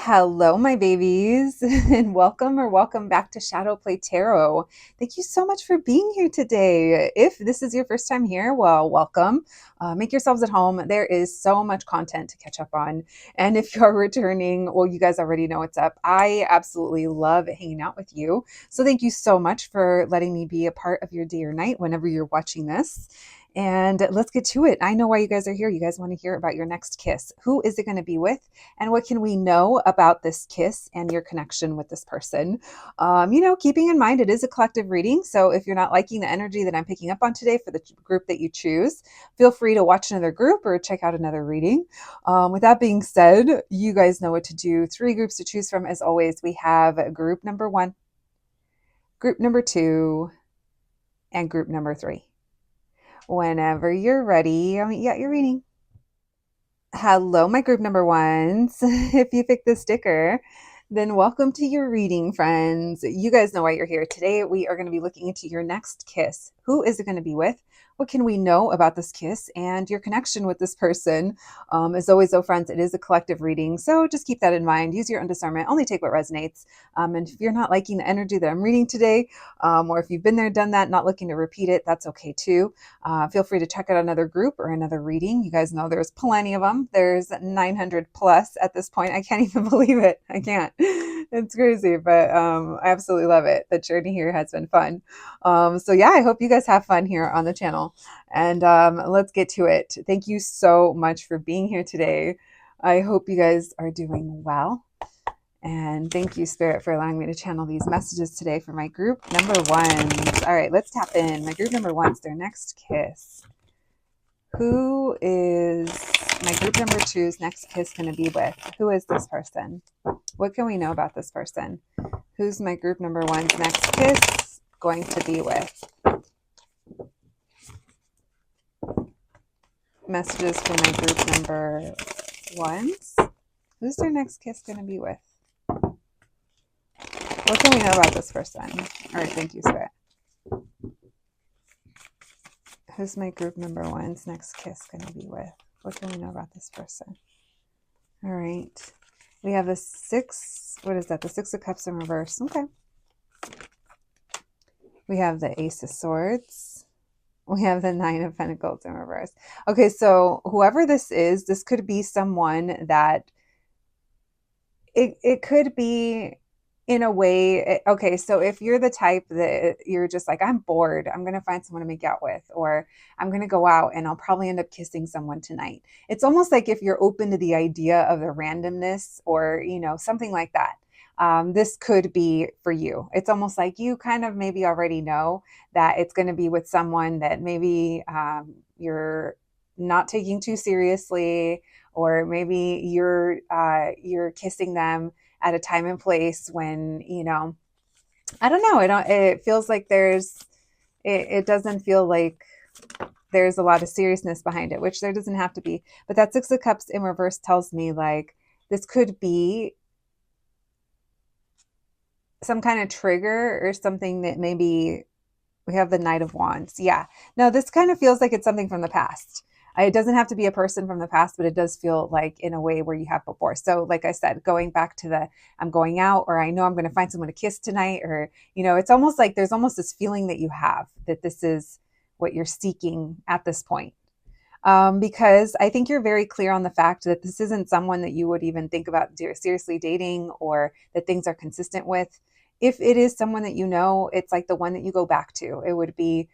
Hello, my babies, and welcome back to Shadow Play Tarot. Thank you so much for being here today. If this is your first time here, well, welcome. Make yourselves at home. There is so much content to catch up on. And if you're returning, well, you guys already know what's up. I absolutely love hanging out with you. So thank you so much for letting me be a part of your day or night whenever you're watching this. And let's get to it. I know why you guys are here. You guys want to hear about your next kiss. Who is it going to be with? And what can we know about this kiss and your connection with this person? Keeping in mind it is a collective reading. So if you're not liking the energy that I'm picking up on today for the group that you choose, feel free to watch another group or check out another reading. With that being said, you guys know what to do. 3 groups to choose from. As always, we have group number 1, group number 2, and group number 3. Whenever you're ready, you're reading. Hello, my group number ones. If you picked the sticker, then welcome to your reading, friends. You guys know why you're here. Today, we are going to be looking into your next kiss. Who is it going to be with? What can we know about this kiss and your connection with this person? As always, though, friends, it is a collective reading. So just keep that in mind. Use your own discernment. Only take what resonates. And if you're not liking the energy that I'm reading today, or if you've been there, done that, not looking to repeat it, that's okay too. Feel free to check out another group or another reading. You guys know there's plenty of them. There's 900 plus at this point. I can't even believe it. I can't. It's crazy, but I absolutely love it. The journey here has been fun. I hope you guys have fun here on the channel. And let's get to it. Thank you so much for being here today. I hope you guys are doing well. And thank you, Spirit, for allowing me to channel these messages today for my group number 1s. All right, let's tap in. My group number 1s, their next kiss. Who is my group number 2's next kiss going to be with? Who is this person? What can we know about this person? Who's my group number 1's next kiss going to be with? Messages for my group number 1s. Who's their next kiss going to be with? What can we know about this person? All right, thank you, Spirit. Who's my group number 1's next kiss going to be with? What can we know about this person? All right. We have a 6. What is that? The 6 of Cups in reverse. Okay. We have the Ace of Swords. We have the 9 of Pentacles in reverse. Okay, so whoever this is, this could be someone that it could be in a way. Okay, so if you're the type that you're just like, I'm bored, I'm going to find someone to make out with, or I'm going to go out and I'll probably end up kissing someone tonight. It's almost like if you're open to the idea of the randomness or, something like that. This could be for you. It's almost like you kind of maybe already know that it's going to be with someone that maybe you're not taking too seriously, or maybe you're kissing them at a time and place when, I don't know. It feels like it doesn't feel like there's a lot of seriousness behind it, which there doesn't have to be. But that 6 of Cups in reverse tells me like this could be some kind of trigger or something that maybe we have the Knight of Wands. Yeah. No, this kind of feels like it's something from the past. It doesn't have to be a person from the past, but it does feel like in a way where you have before. So like I said, going back to I'm going out, or I know I'm going to find someone to kiss tonight, or, it's almost like there's almost this feeling that you have that this is what you're seeking at this point. Because I think you're very clear on the fact that this isn't someone that you would even think about seriously dating, or that things are consistent with. If it is someone that it's like the one that you go back to. It would be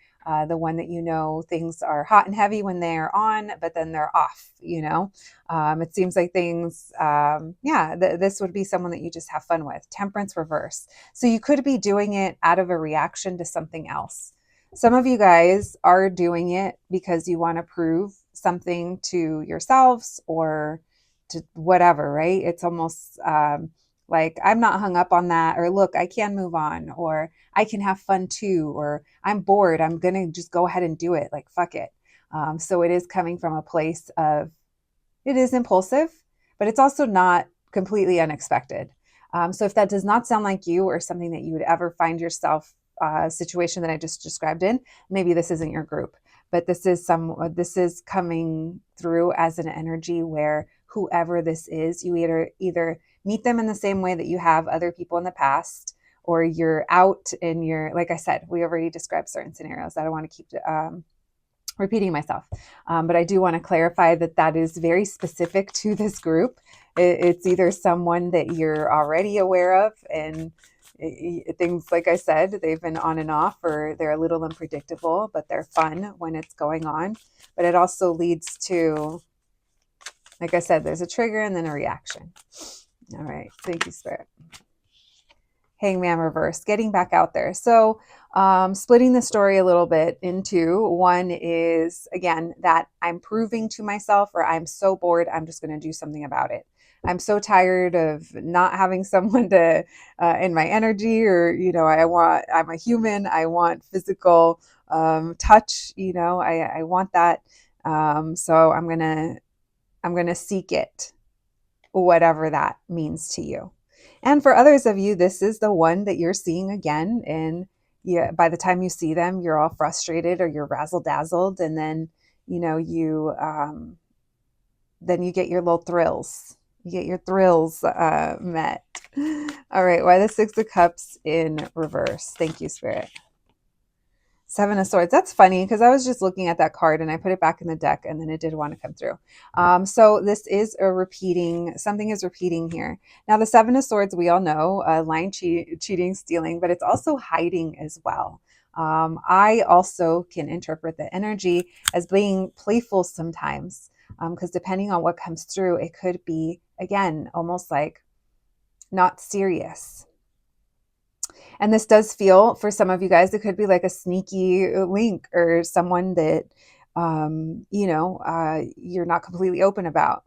the one that things are hot and heavy when they're on, but then they're off. It seems like things, this would be someone that you just have fun with. Temperance reverse. So you could be doing it out of a reaction to something else. Some of you guys are doing it because you want to prove something to yourselves or to whatever, right? It's almost like, I'm not hung up on that, or look, I can move on, or I can have fun too, or I'm bored, I'm going to just go ahead and do it. Like, fuck it. So it is coming from a place of, it is impulsive, but it's also not completely unexpected. So if that does not sound like you, or something that you would ever find yourself situation that I just described in, maybe this isn't your group, but this is coming through as an energy where whoever this is, you either meet them in the same way that you have other people in the past, or you're out and you're, like I said, we already described certain scenarios. I don't want to keep repeating myself. But I do want to clarify that that is very specific to this group. It's either someone that you're already aware of, and things, like I said, they've been on and off, or they're a little unpredictable, but they're fun when it's going on. But it also leads to, like I said, there's a trigger and then a reaction. All right. Thank you, Spirit. Hangman reverse, getting back out there. So splitting the story a little bit into, one is, again, that I'm proving to myself, or I'm so bored, I'm just going to do something about it. I'm so tired of not having someone to in my energy, or, I'm a human. I want physical touch, I want that. So I'm going to seek it, whatever that means to you. And for others of you, this is the one that you're seeing again. And by the time you see them, you're all frustrated, or you're razzle dazzled. And then, then you get your little thrills. You get your thrills met. All right. Why the Six of Cups in reverse? Thank you, Spirit. Seven of Swords. That's funny, because I was just looking at that card and I put it back in the deck, and then it did want to come through. So this is something is repeating here. Now, the Seven of Swords, we all know, lying, cheating, stealing, but it's also hiding as well. I also can interpret the energy as being playful sometimes, because depending on what comes through, it could be, again, almost like not serious. And this does feel, for some of you guys, it could be like a sneaky link, or someone that, you're not completely open about.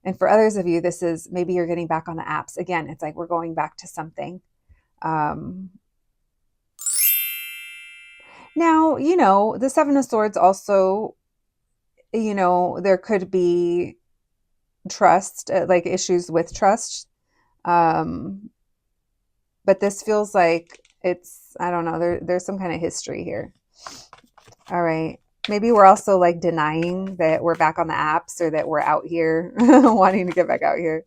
And for others of you, this is maybe you're getting back on the apps. Again, it's like we're going back to something. Now, the Seven of Swords also, there could be trust, like issues with trust. But this feels like it's, I don't know, there's some kind of history here. All right. Maybe we're also like denying that we're back on the apps, or that we're out here wanting to get back out here.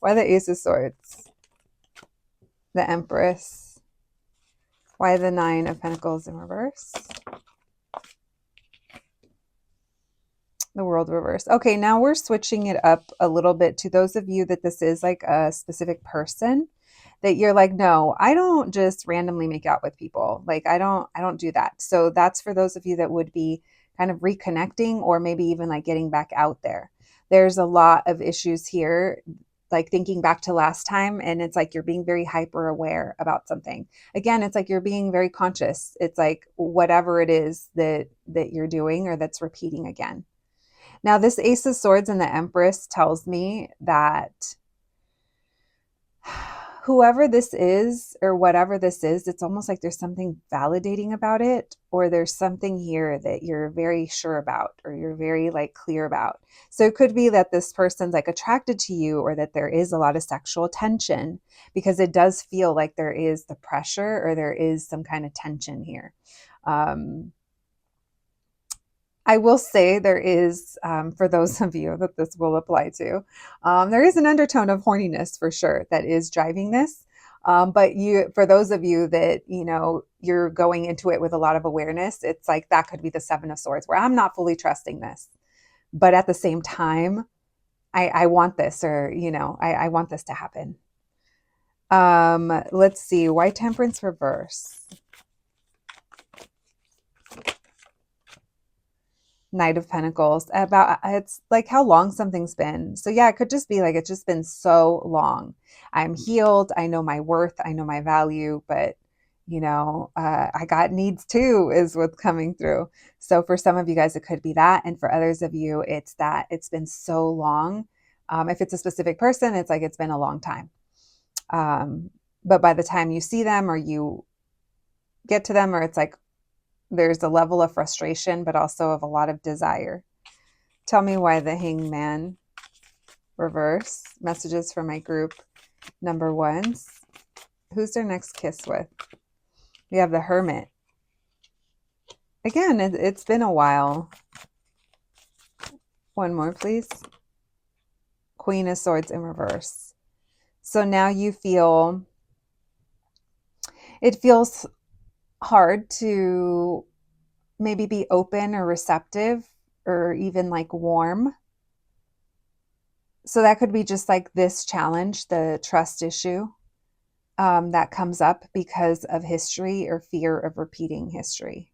Why the Ace of Swords? The Empress. Why the Nine of Pentacles in reverse? The World reverse. Okay, now we're switching it up a little bit to those of you that this is like a specific person, that you're like, no, I don't just randomly make out with people. Like I don't do that. So that's for those of you that would be kind of reconnecting, or maybe even like getting back out there. There's a lot of issues here, like thinking back to last time, and it's like you're being very hyper aware about something. Again, it's like you're being very conscious. It's like whatever it is that you're doing, or that's repeating again. Now, this Ace of Swords and the Empress tells me that whoever this is, or whatever this is, it's almost like there's something validating about it, or there's something here that you're very sure about, or you're very like clear about. So it could be that this person's like attracted to you, or that there is a lot of sexual tension, because it does feel like there is the pressure, or there is some kind of tension here. I will say there is, for those of you that this will apply to, there is an undertone of horniness for sure that is driving this. But for those of you that, you're going into it with a lot of awareness, it's like that could be the Seven of Swords, where I'm not fully trusting this, but at the same time, I want this, or, I want this to happen. Let's see, why Temperance reverse? Knight of Pentacles. It's like how long something's been. So yeah, it could just be like it's just been so long. I'm healed. I know my worth. I know my value. But I got needs too, is what's coming through. So for some of you guys, it could be that, and for others of you, it's that it's been so long. If it's a specific person, it's like it's been a long time. But by the time you see them, or you get to them, or it's like there's a level of frustration, but also of a lot of desire. Tell me why the Hangman reverse. Messages for my group number ones. Who's their next kiss with? We have the Hermit. Again, it's been a while. One more, please. Queen of Swords in reverse. So now you feel, it feels hard to maybe be open or receptive or even like warm. So that could be just like this challenge, the trust issue, that comes up because of history or fear of repeating history.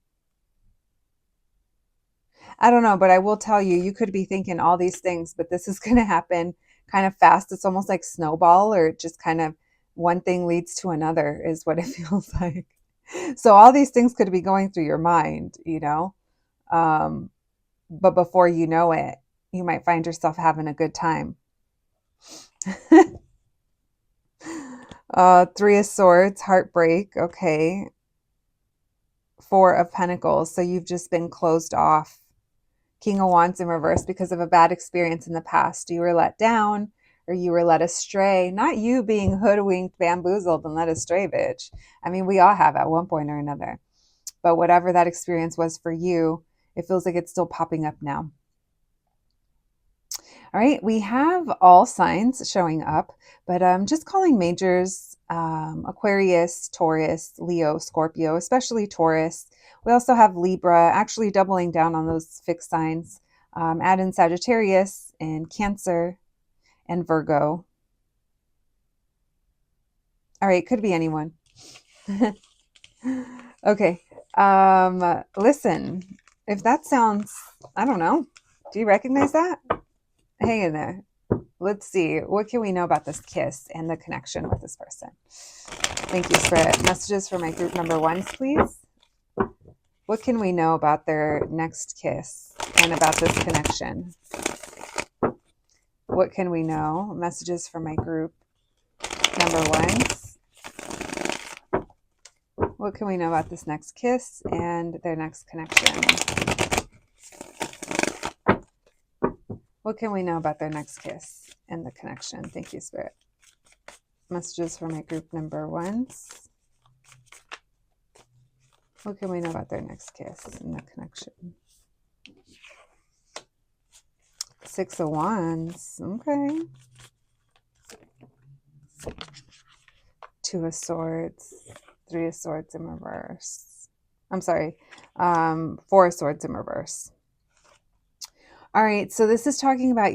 I don't know, but I will tell you, you could be thinking all these things, but this is going to happen kind of fast. It's almost like snowball, or just kind of one thing leads to another, is what it feels like. So all these things could be going through your mind, um, but before you know it, you might find yourself having a good time. Three of Swords, heartbreak. Okay. Four of Pentacles. So you've just been closed off. King of Wands in reverse because of a bad experience in the past. You were let down or you were led astray. Not you being hoodwinked, bamboozled, and led astray, bitch. I mean, we all have at one point or another. But whatever that experience was for you, it feels like it's still popping up now. All right, we have all signs showing up, but just calling majors, Aquarius, Taurus, Leo, Scorpio, especially Taurus. We also have Libra, actually doubling down on those fixed signs. Add in Sagittarius and Cancer and Virgo. All right, could be anyone. Okay, listen, if that sounds, I don't know, do you recognize that? Hang in there. Let's see. What can we know about this kiss and the connection with this person? Thank you, Spirit. Messages for my group number ones, please. What can we know about their next kiss and about this connection? What can we know? Messages for my group number ones. What can we know about this next kiss and their next connection? What can we know about their next kiss and the connection? Thank you, Spirit. Messages for my group number ones. What can we know about their next kiss and the connection? Six of Wands. Okay. Two of Swords. Three of Swords in reverse. I'm sorry. Four of Swords in reverse. All right. So this is talking about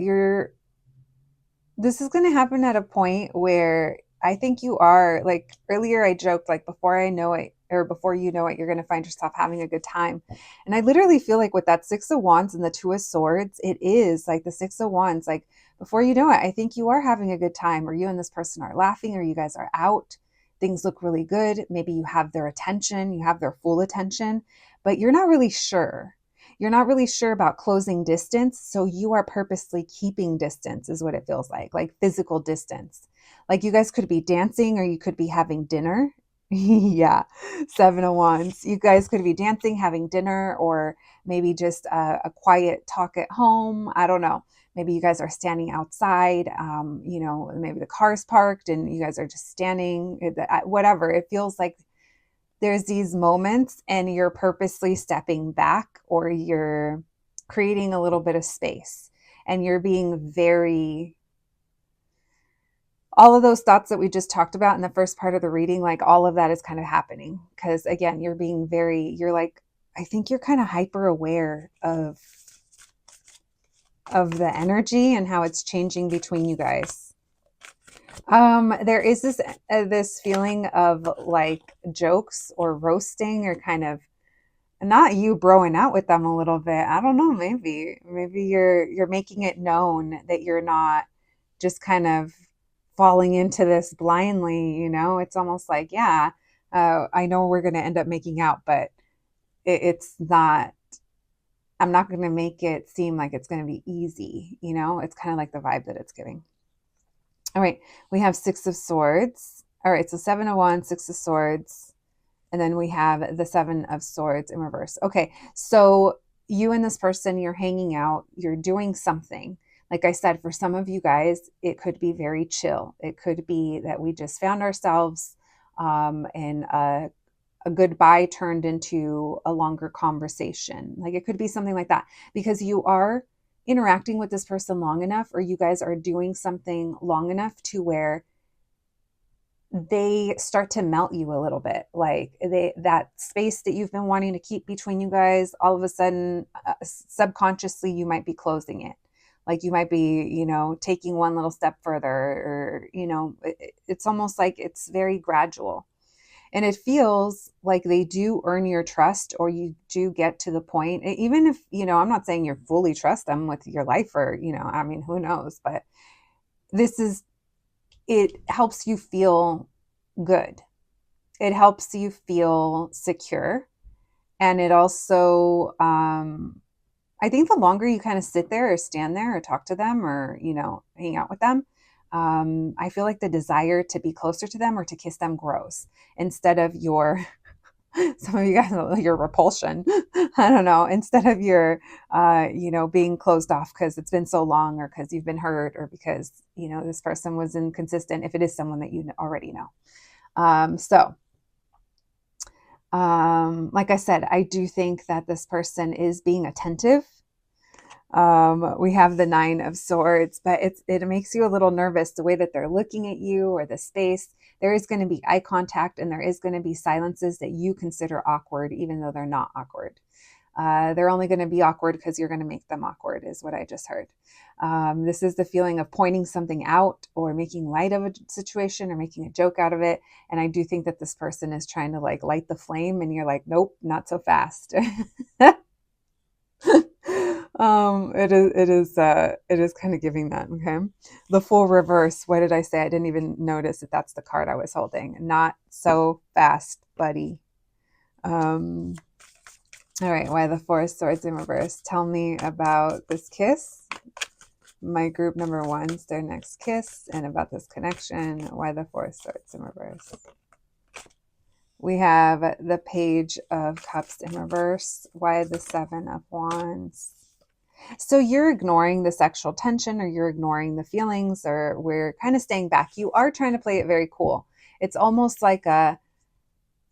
this is going to happen at a point where I think you are, like earlier I joked, like before I know it, or before you know it, you're going to find yourself having a good time. And I literally feel like with that Six of Wands and the Two of Swords, it is like the Six of Wands, like before you know it, I think you are having a good time, or you and this person are laughing, or you guys are out. Things look really good. Maybe you have their attention, you have their full attention, but you're not really sure. You're not really sure about closing distance. So you are purposely keeping distance, is what it feels like physical distance. Like you guys could be dancing or you could be having dinner. Yeah. Seven of Wands. You guys could be dancing, having dinner, or maybe just a quiet talk at home. I don't know. Maybe you guys are standing outside, maybe the car's parked and you guys are just standing, whatever. It feels like there's these moments and you're purposely stepping back, or you're creating a little bit of space, and you're being very, all of those thoughts that we just talked about in the first part of the reading, like all of that is kind of happening because again, you're being you're like, I think you're kind of hyper aware of the energy and how it's changing between you guys. There is this feeling of like jokes or roasting, or kind of not you broing out with them a little bit. I don't know, maybe you're making it known that you're not just kind of falling into this blindly, It's almost like, yeah, I know we're going to end up making out, but it's not, I'm not going to make it seem like it's going to be easy, It's kind of like the vibe that it's giving. All right, we have Six of Swords. All right, so Seven of Wands, Six of Swords, and then we have the Seven of Swords in reverse. Okay, so you and this person, you're hanging out, you're doing something. Like I said, for some of you guys, it could be very chill. It could be that we just found ourselves in a goodbye turned into a longer conversation. Like it could be something like that, because you are interacting with this person long enough, or you guys are doing something long enough to where they start to melt you a little bit. Like that space that you've been wanting to keep between you guys, all of a sudden, subconsciously, you might be closing it. Like you might be, taking one little step further, or, it's almost like it's very gradual. And it feels like they do earn your trust, or you do get to the point, even if, I'm not saying you're fully trust them with your life, or, I mean, who knows, but this is, it helps you feel good. It helps you feel secure. And it also, I think the longer you kind of sit there or stand there or talk to them, or, hang out with them, I feel like the desire to be closer to them or to kiss them grows, instead of your, some of you guys, your repulsion. I don't know. Instead of your, being closed off because it's been so long, or because you've been hurt, or because, this person was inconsistent, if it is someone that you already know. Like I said, I do think that this person is being attentive. We have the 9 of Swords, but it makes you a little nervous, the way that they're looking at you, or the space. There is going to be eye contact, and there is going to be silences that you consider awkward, even though they're not awkward. They're only going to be awkward because you're going to make them awkward, is what I just heard. This is the feeling of pointing something out, or making light of a situation, or making a joke out of it. And I do think that this person is trying to like light the flame, and you're like, nope, not so fast. It is kind of giving that. Okay. The Fool reverse. What did I say? I didn't even notice that that's the card I was holding. Not so fast, buddy. All right, why the 4 of Swords in reverse? Tell me about this kiss. My group number 1's their next kiss, and about this connection. Why the 4 of Swords in reverse? We have the Page of Cups in reverse. Why the 7 of Wands? So you're ignoring the sexual tension, or you're ignoring the feelings, or we're kind of staying back. You are trying to play it very cool. It's almost like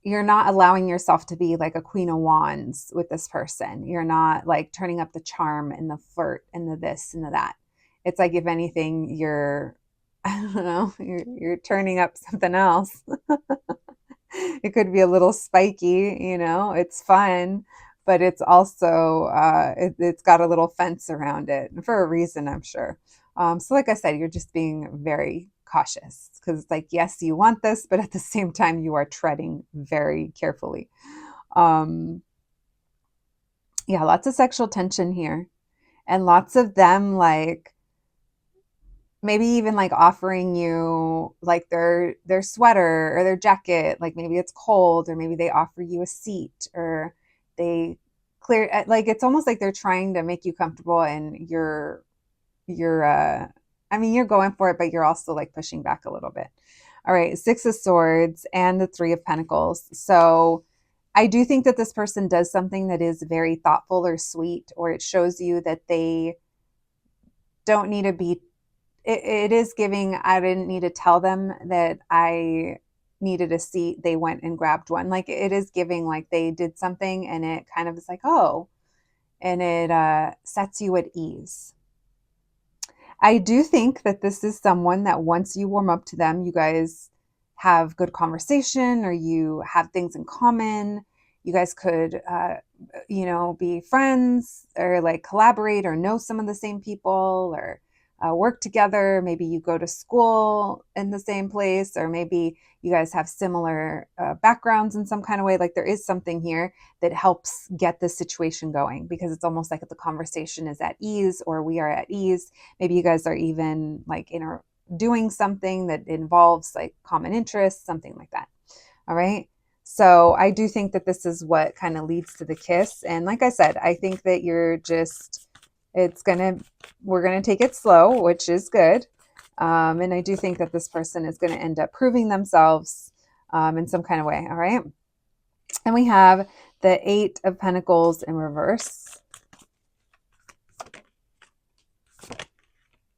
you're not allowing yourself to be like a Queen of Wands with this person. You're not like turning up the charm and the flirt and the this and the that. It's like, if anything, you're, I don't know, you're turning up something else. It could be a little spiky, it's fun, but it's also, it's got a little fence around it for a reason, I'm sure. So like I said, you're just being very cautious, because it's like, yes, you want this, but at the same time, you are treading very carefully. Yeah, lots of sexual tension here, and lots of them, like, maybe even like offering you like their sweater or their jacket. Like maybe it's cold, or maybe they offer you a seat, or they clear, like it's almost like they're trying to make you comfortable, and you're I mean, you're going for it, but you're also like pushing back a little bit. All right, 6 of Swords and the 3 of Pentacles. So I do think that this person does something that is very thoughtful or sweet, or it shows you that they don't need to be, it is giving, I didn't need to tell them that I needed a seat. They went and grabbed one. Like it is giving like they did something, and it kind of is like, oh, and it sets you at ease. I do think that this is someone that once you warm up to them, you guys have good conversation, or you have things in common. You guys could, be friends, or like collaborate, or know some of the same people, or work together. Maybe you go to school in the same place, or maybe you guys have similar backgrounds in some kind of way. Like there is something here that helps get this situation going, because it's almost like the conversation is at ease, or we are at ease. Maybe you guys are even like doing something that involves like common interests, something like that. All right. So I do think that this is what kind of leads to the kiss. And like I said, I think that you're just, we're going to take it slow, which is good. And I do think that this person is going to end up proving themselves in some kind of way. All right. And we have the 8 of Pentacles in reverse.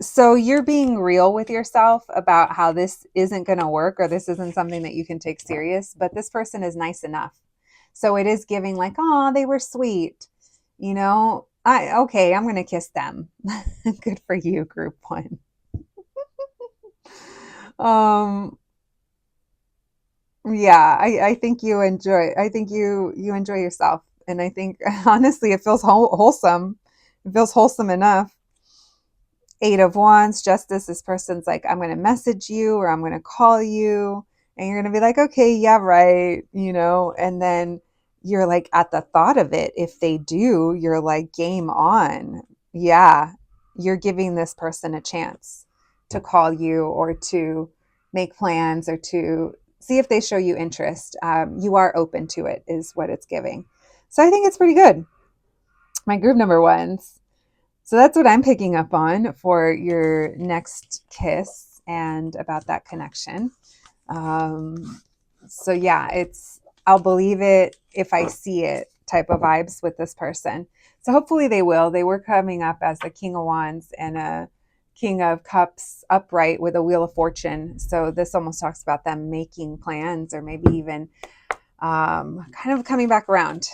So you're being real with yourself about how this isn't going to work, or this isn't something that you can take serious, but this person is nice enough. So it is giving like, oh, they were sweet. Okay, I'm going to kiss them. Good for you, group 1. Yeah, I think I think you enjoy yourself. And I think honestly it feels wholesome. It feels wholesome enough. Eight of Wands, Justice, this person's like, I'm going to message you or I'm going to call you. And you're going to be like, okay, yeah, right. And then you're like, at the thought of it, if they do, you're like, game on. Yeah, you're giving this person a chance to call you or to make plans or to see if they show you interest. You are open to it, is what it's giving. So I think it's pretty good. My group number ones. So that's what I'm picking up on for your next kiss and about that connection. Um, so yeah, I'll believe it if I see it type of vibes with this person. So hopefully they will. They were coming up as a King of Wands and a King of Cups upright with a Wheel of Fortune. So this almost talks about them making plans or maybe even kind of coming back around.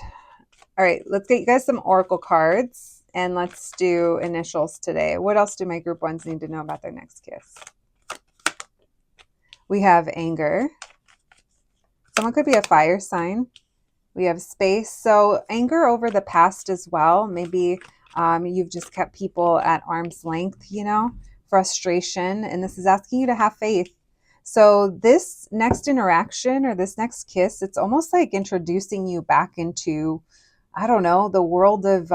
All right, let's get you guys some oracle cards and let's do initials today. What else do my group ones need to know about their next kiss? We have anger. Someone could be a fire sign. We have space. So anger over the past as well. Maybe you've just kept people at arm's length, frustration. And this is asking you to have faith. So this next interaction or this next kiss, it's almost like introducing you back into, I don't know, the world of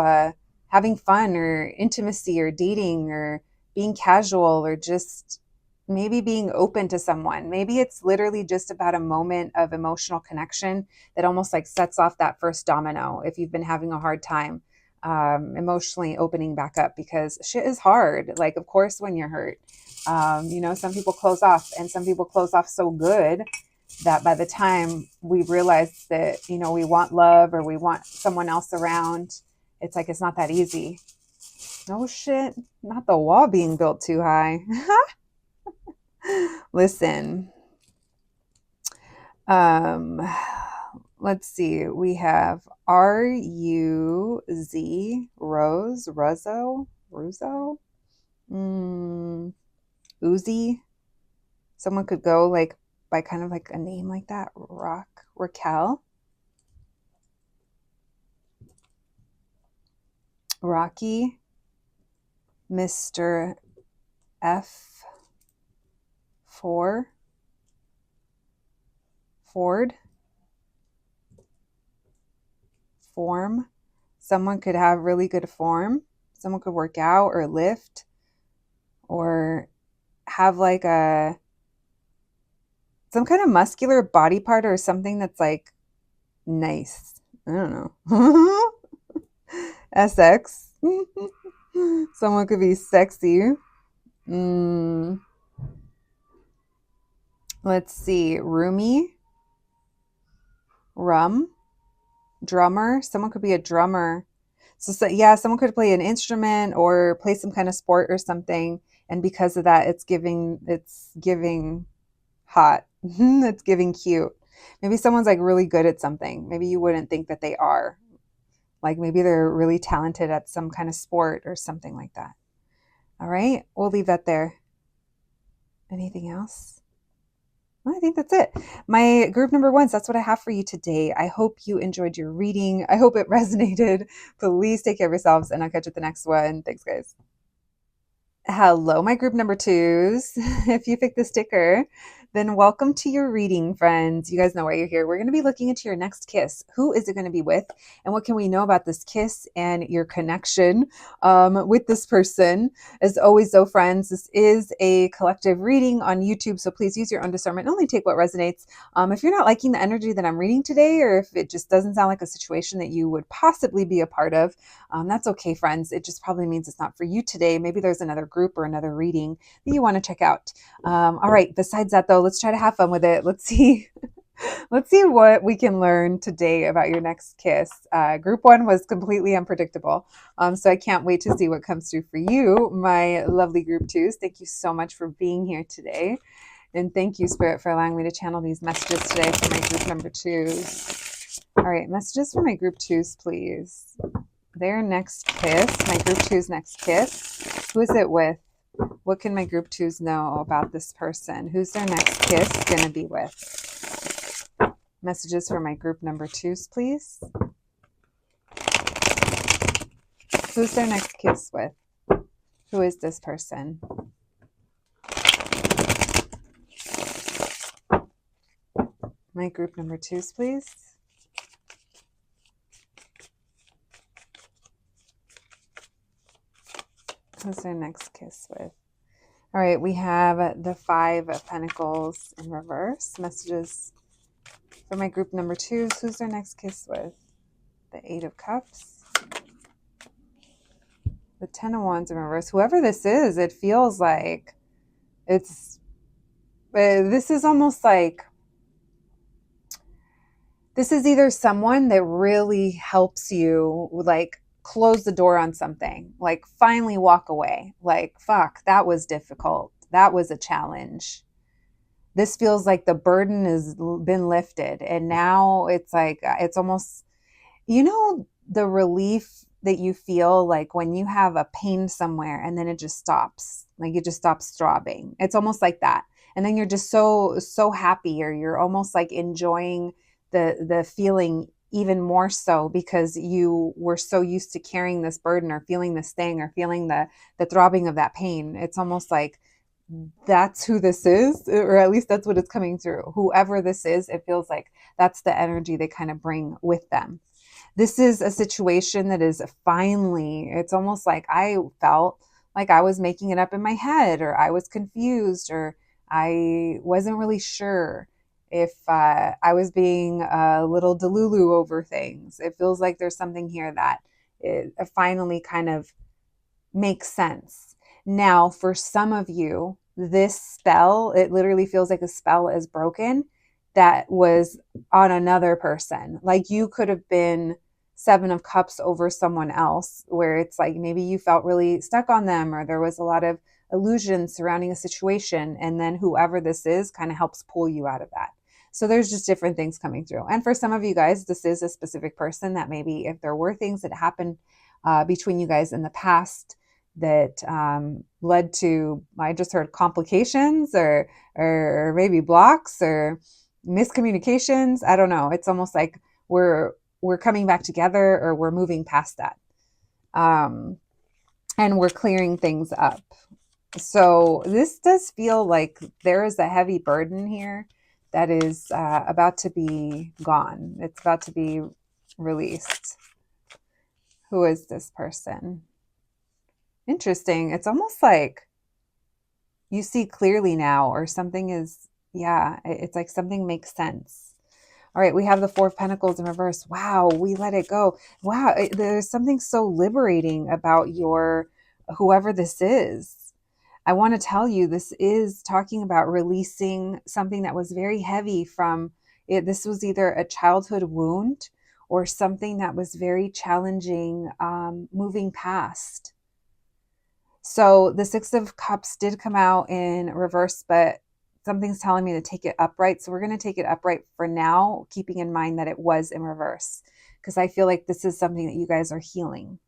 having fun or intimacy or dating or being casual or just maybe being open to someone. Maybe it's literally just about a moment of emotional connection that almost like sets off that first domino if you've been having a hard time emotionally opening back up, because shit is hard. Like, of course, when you're hurt, some people close off and some people close off so good that by the time we realize that, we want love or we want someone else around, it's like, it's not that easy. No shit, not the wall being built too high. Listen, let's see. We have R-U-Z, Ruzo, Uzi. Someone could go like by kind of like a name like that. Raquel, Rocky, Mr. F, Ford, form. Someone could have really good form. Someone could work out or lift or have like some kind of muscular body part or something that's like nice. I don't know. SX. Someone could be sexy. Let's see. Roomy. Rum. Drummer. Someone could be a drummer. So yeah, someone could play an instrument or play some kind of sport or something. And because of that, it's giving hot. It's giving cute. Maybe someone's like really good at something. Maybe you wouldn't think that they are. Like maybe they're really talented at some kind of sport or something like that. All right, we'll leave that there. Anything else? Well, I think that's it. My group number ones, that's what I have for you today. I hope you enjoyed your reading. I hope it resonated. Please take care of yourselves and I'll catch you at the next one. Thanks, guys. Hello, my group number twos. If you picked the sticker, then welcome to your reading, friends. You guys know why you're here. We're going to be looking into your next kiss. Who is it going to be with? And what can we know about this kiss and your connection with this person? As always, though, friends, this is a collective reading on YouTube, so please use your own discernment. Only take what resonates. If you're not liking the energy that I'm reading today, or if it just doesn't sound like a situation that you would possibly be a part of, that's okay, friends. It just probably means it's not for you today. Maybe there's another group or another reading that you want to check out. All right. Besides that, though, let's try to have fun with it. Let's see. Let's see what we can learn today about your next kiss. Group one was completely unpredictable. So I can't wait to see what comes through for you, my lovely group twos. Thank you so much for being here today. And thank you, Spirit, for allowing me to channel these messages today for my group number twos. All right. Messages for my group twos, please. Their next kiss, my group two's next kiss. Who is it with? What can my group twos know about this person? Who's their next kiss going to be with? Messages for my group number 2s, please. Who's their next kiss with? Who is this person? My group number 2s, please. Who's their next kiss with? All right, we have the 5 of Pentacles in reverse. Messages for my group number 2s. Who's their next kiss with? The 8 of Cups. The 10 of Wands in reverse. Whoever this is, it feels like this is almost like this is either someone that really helps you, like, close the door on something, like finally walk away, like, fuck, that was difficult. That was a challenge. This feels like the burden has been lifted. And now it's like, it's almost, the relief that you feel like when you have a pain somewhere and then it just stops, like it just stops throbbing. It's almost like that. And then you're just so happy, or you're almost like enjoying the feeling even more so because you were so used to carrying this burden or feeling this thing or feeling the throbbing of that pain. It's almost like that's who this is, or at least that's what it's coming through. Whoever this is, it feels like that's the energy they kind of bring with them. This is a situation that is finally, it's almost like I felt like I was making it up in my head, or I was confused, or I wasn't really sure if I was being a little delulu over things. It feels like there's something here that it finally kind of makes sense. Now, for some of you, this spell, it literally feels like a spell is broken that was on another person. Like you could have been 7 of Cups over someone else, where it's like maybe you felt really stuck on them, or there was a lot of illusion surrounding a situation. And then whoever this is kind of helps pull you out of that. So there's just different things coming through. And for some of you guys, this is a specific person that maybe if there were things that happened between you guys in the past that led to, I just heard complications or maybe blocks or miscommunications. I don't know. It's almost like we're coming back together, or we're moving past that. And we're clearing things up. So this does feel like there is a heavy burden here that is about to be gone. It's about to be released. Who is this person? Interesting. It's almost like you see clearly now, or something is, it's like something makes sense. All right, we have the 4 of Pentacles in reverse. Wow, we let it go. Wow, there's something so liberating about whoever this is. I want to tell you, this is talking about releasing something that was very heavy from it. This was either a childhood wound or something that was very challenging, moving past. So the 6 of Cups did come out in reverse, but something's telling me to take it upright. So we're going to take it upright for now, keeping in mind that it was in reverse, because I feel like this is something that you guys are healing.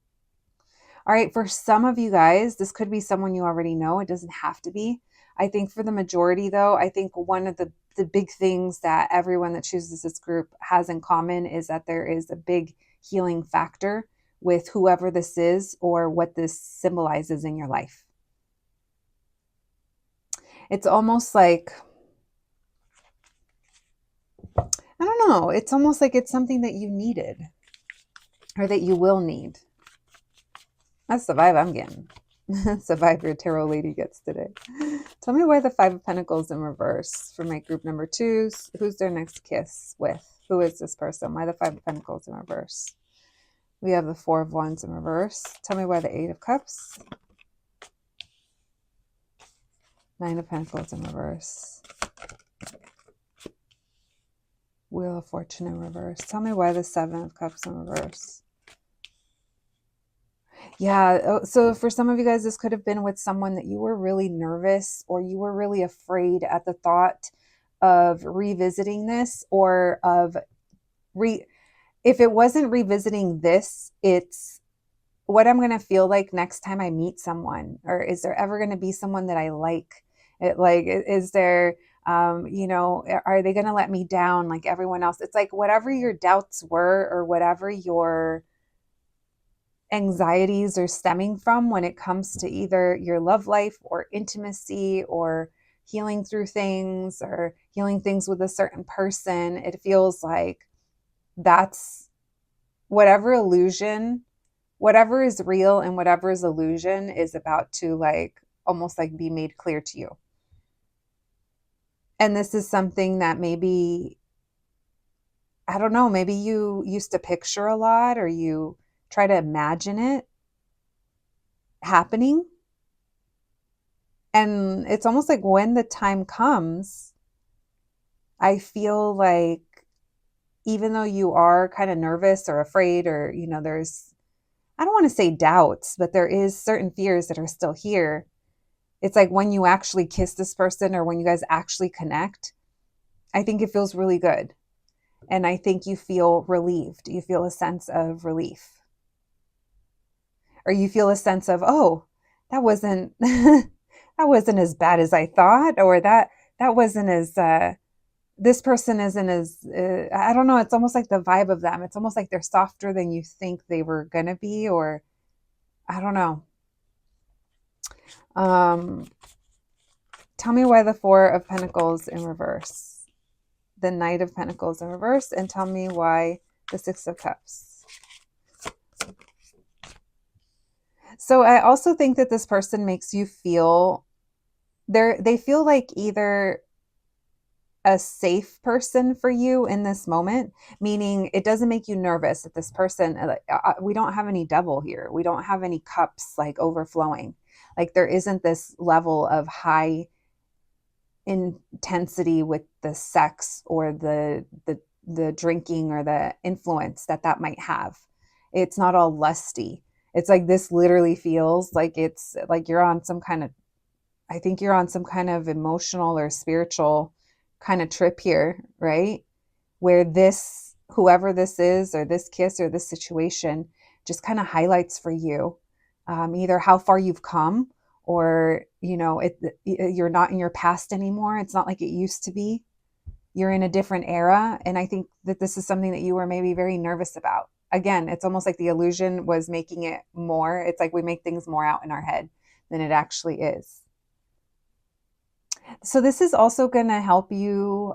All right, for some of you guys, this could be someone you already know. It doesn't have to be. I think for the majority, though, I think one of the big things that everyone that chooses this group has in common is that there is a big healing factor with whoever this is or what this symbolizes in your life. It's almost like, I don't know, it's almost like it's something that you needed or that you will need. That's the vibe I'm getting. That's the vibe your tarot lady gets today. Tell me why the 5 of Pentacles in reverse for my group number 2s. Who's their next kiss with? Who is this person? Why the 5 of Pentacles in reverse? We have the 4 of Wands in reverse. Tell me why the 8 of Cups. 9 of Pentacles in reverse. Wheel of Fortune in reverse. Tell me why the 7 of Cups in reverse. Yeah, so for some of you guys, this could have been with someone that you were really nervous or you were really afraid at the thought of revisiting this, or of if it wasn't revisiting this, it's what I'm going to feel like next time I meet someone, or is there ever going to be someone that I like? Is there You know, are they going to let me down like everyone else? It's like whatever your doubts were or whatever your anxieties are stemming from when it comes to either your love life or intimacy or healing through things or healing things with a certain person, it feels like that's whatever illusion, whatever is real and whatever is illusion is about to like almost like be made clear to you. And this is something that maybe, I don't know, maybe you used to picture a lot or you try to imagine it happening. And it's almost like when the time comes, I feel like even though you are kind of nervous or afraid or, you know, there's, I don't want to say doubts, but there is certain fears that are still here. It's like when you actually kiss this person or when you guys actually connect, I think it feels really good. And I think you feel relieved. You feel a sense of relief. Or you feel a sense of, oh, that wasn't that wasn't as bad as I thought, or that wasn't as this person isn't as I don't know, it's almost like the vibe of them. It's almost like they're softer than you think they were gonna be, or I don't know. Tell me why the Four of Pentacles in reverse, the Knight of Pentacles in reverse, and tell me why the Six of Cups. So I also think that this person makes you feel they feel like either a safe person for you in this moment, meaning it doesn't make you nervous that this person, we don't have any devil here. We don't have any cups like overflowing. Like there isn't this level of high intensity with the sex or the drinking or the influence that might have. It's not all lusty. It's like this literally feels like it's like you're on some kind of, I think you're on some kind of emotional or spiritual kind of trip here, right? Where this, whoever this is, or this kiss or this situation just kind of highlights for you either how far you've come or, you know, you're not in your past anymore. It's not like it used to be. You're in a different era. And I think that this is something that you were maybe very nervous about. Again, it's almost like the illusion was making it more. It's like we make things more out in our head than it actually is. So this is also going to help you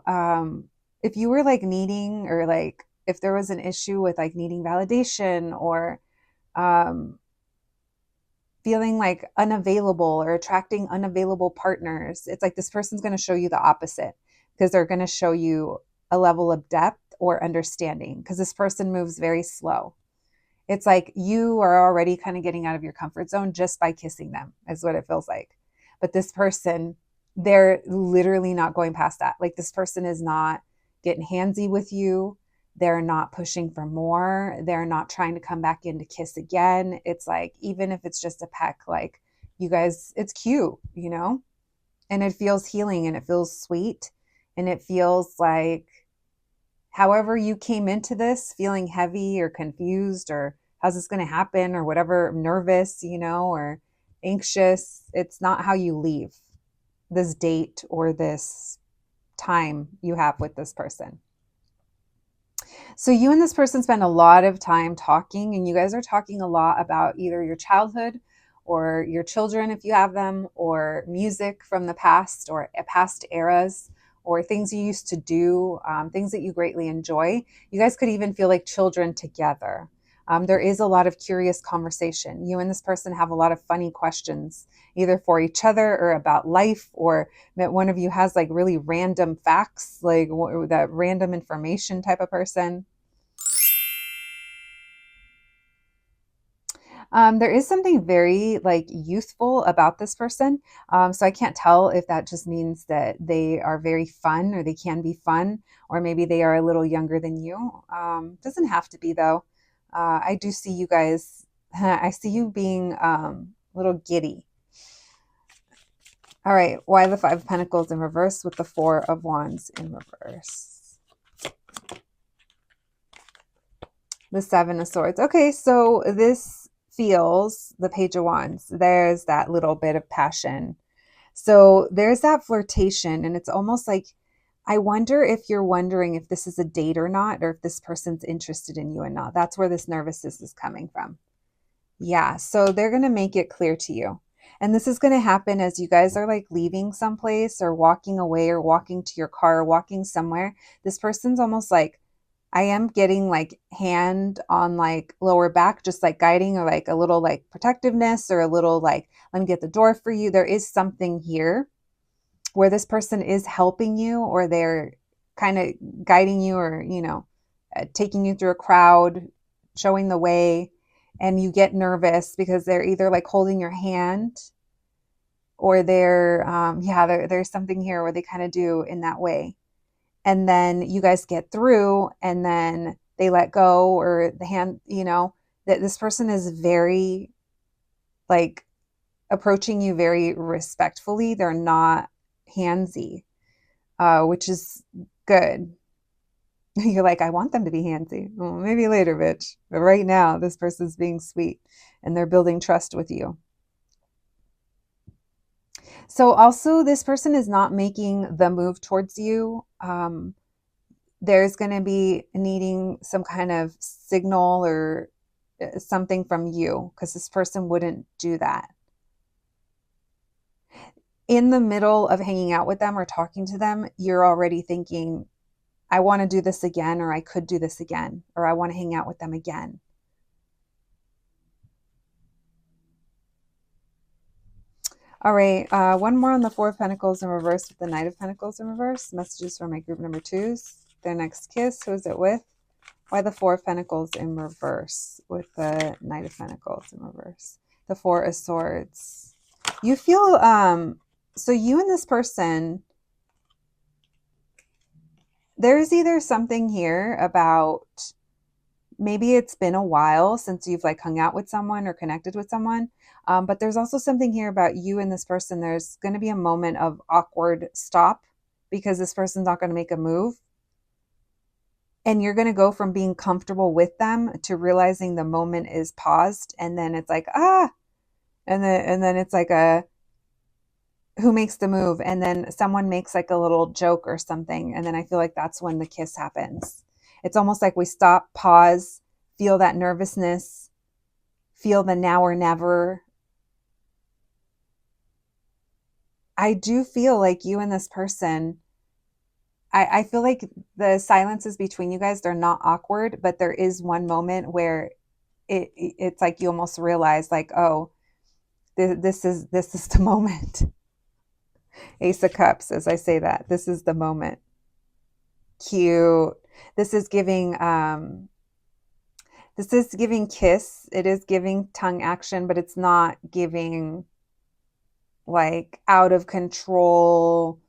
if you were like needing, or like if there was an issue with like needing validation or feeling like unavailable or attracting unavailable partners. It's like this person's going to show you the opposite because they're going to show you a level of depth or understanding because this person moves very slow. It's like you are already kind of getting out of your comfort zone just by kissing them, is what it feels like. But this person, they're literally not going past that. Like this person is not getting handsy with you. They're not pushing for more. They're not trying to come back in to kiss again. It's like, even if it's just a peck, like you guys, it's cute, you know? And it feels healing and it feels sweet. And it feels like however you came into this feeling heavy or confused or how's this going to happen or whatever, nervous, you know, or anxious, it's not how you leave this date or this time you have with this person. So you and this person spend a lot of time talking, and you guys are talking a lot about either your childhood or your children, if you have them, or music from the past or past eras, or things you used to do, things that you greatly enjoy. You guys could even feel like children together. There is a lot of curious conversation. You and this person have a lot of funny questions, either for each other or about life, or that one of you has like really random facts, like that random information type of person. There is something very like youthful about this person. So I can't tell if that just means that they are very fun or they can be fun, or maybe they are a little younger than you. Doesn't have to be though. I do see you guys, I see you being a little giddy. All right, why the Five of Pentacles in reverse with the Four of Wands in reverse? The Seven of Swords. Okay, so this feels, the Page of Wands, there's that little bit of passion. So there's that flirtation, and it's almost like, I wonder if you're wondering if this is a date or not, or if this person's interested in you or not. That's where this nervousness is coming from. Yeah, so they're going to make it clear to you. And this is going to happen as you guys are like leaving someplace or walking away or walking to your car or walking somewhere. This person's almost like, I am getting like hand on like lower back, just like guiding or like a little like protectiveness or a little like, let me get the door for you. There is something here where this person is helping you, or they're kind of guiding you, or, taking you through a crowd, showing the way, and you get nervous because they're either like holding your hand, or there's something here where they kind of do in that way. And then you guys get through, and then they let go, or the hand, that this person is very like approaching you very respectfully. They're not handsy, which is good. You're like, I want them to be handsy. Well, maybe later, bitch. But right now, this person's being sweet and they're building trust with you. So also, this person is not making the move towards you. There's going to be needing some kind of signal or something from you, because this person wouldn't do that. In the middle of hanging out with them or talking to them, you're already thinking, I want to do this again, or I could do this again, or I want to hang out with them again. All right, one more on the Four of Pentacles in reverse with the Knight of Pentacles in reverse. Messages for my group number 2s. Their next kiss, who is it with? Why the Four of Pentacles in reverse with the Knight of Pentacles in reverse? The Four of Swords. You feel, so you and this person, there's either something here about, maybe it's been a while since you've like hung out with someone or connected with someone. But there's also something here about you and this person. There's going to be a moment of awkward stop because this person's not going to make a move. And you're going to go from being comfortable with them to realizing the moment is paused. And then it's like, and then it's like who makes the move? And then someone makes like a little joke or something. And then I feel like that's when the kiss happens. It's almost like we stop, pause, feel that nervousness, feel the now or never. I do feel like you and this person, I feel like the silences between you guys, they're not awkward, but there is one moment where it's like you almost realize like, oh, this is the moment. Ace of Cups, as I say that, this is the moment. Cute. This is giving kiss. It is giving tongue action, but it's not giving like out of control,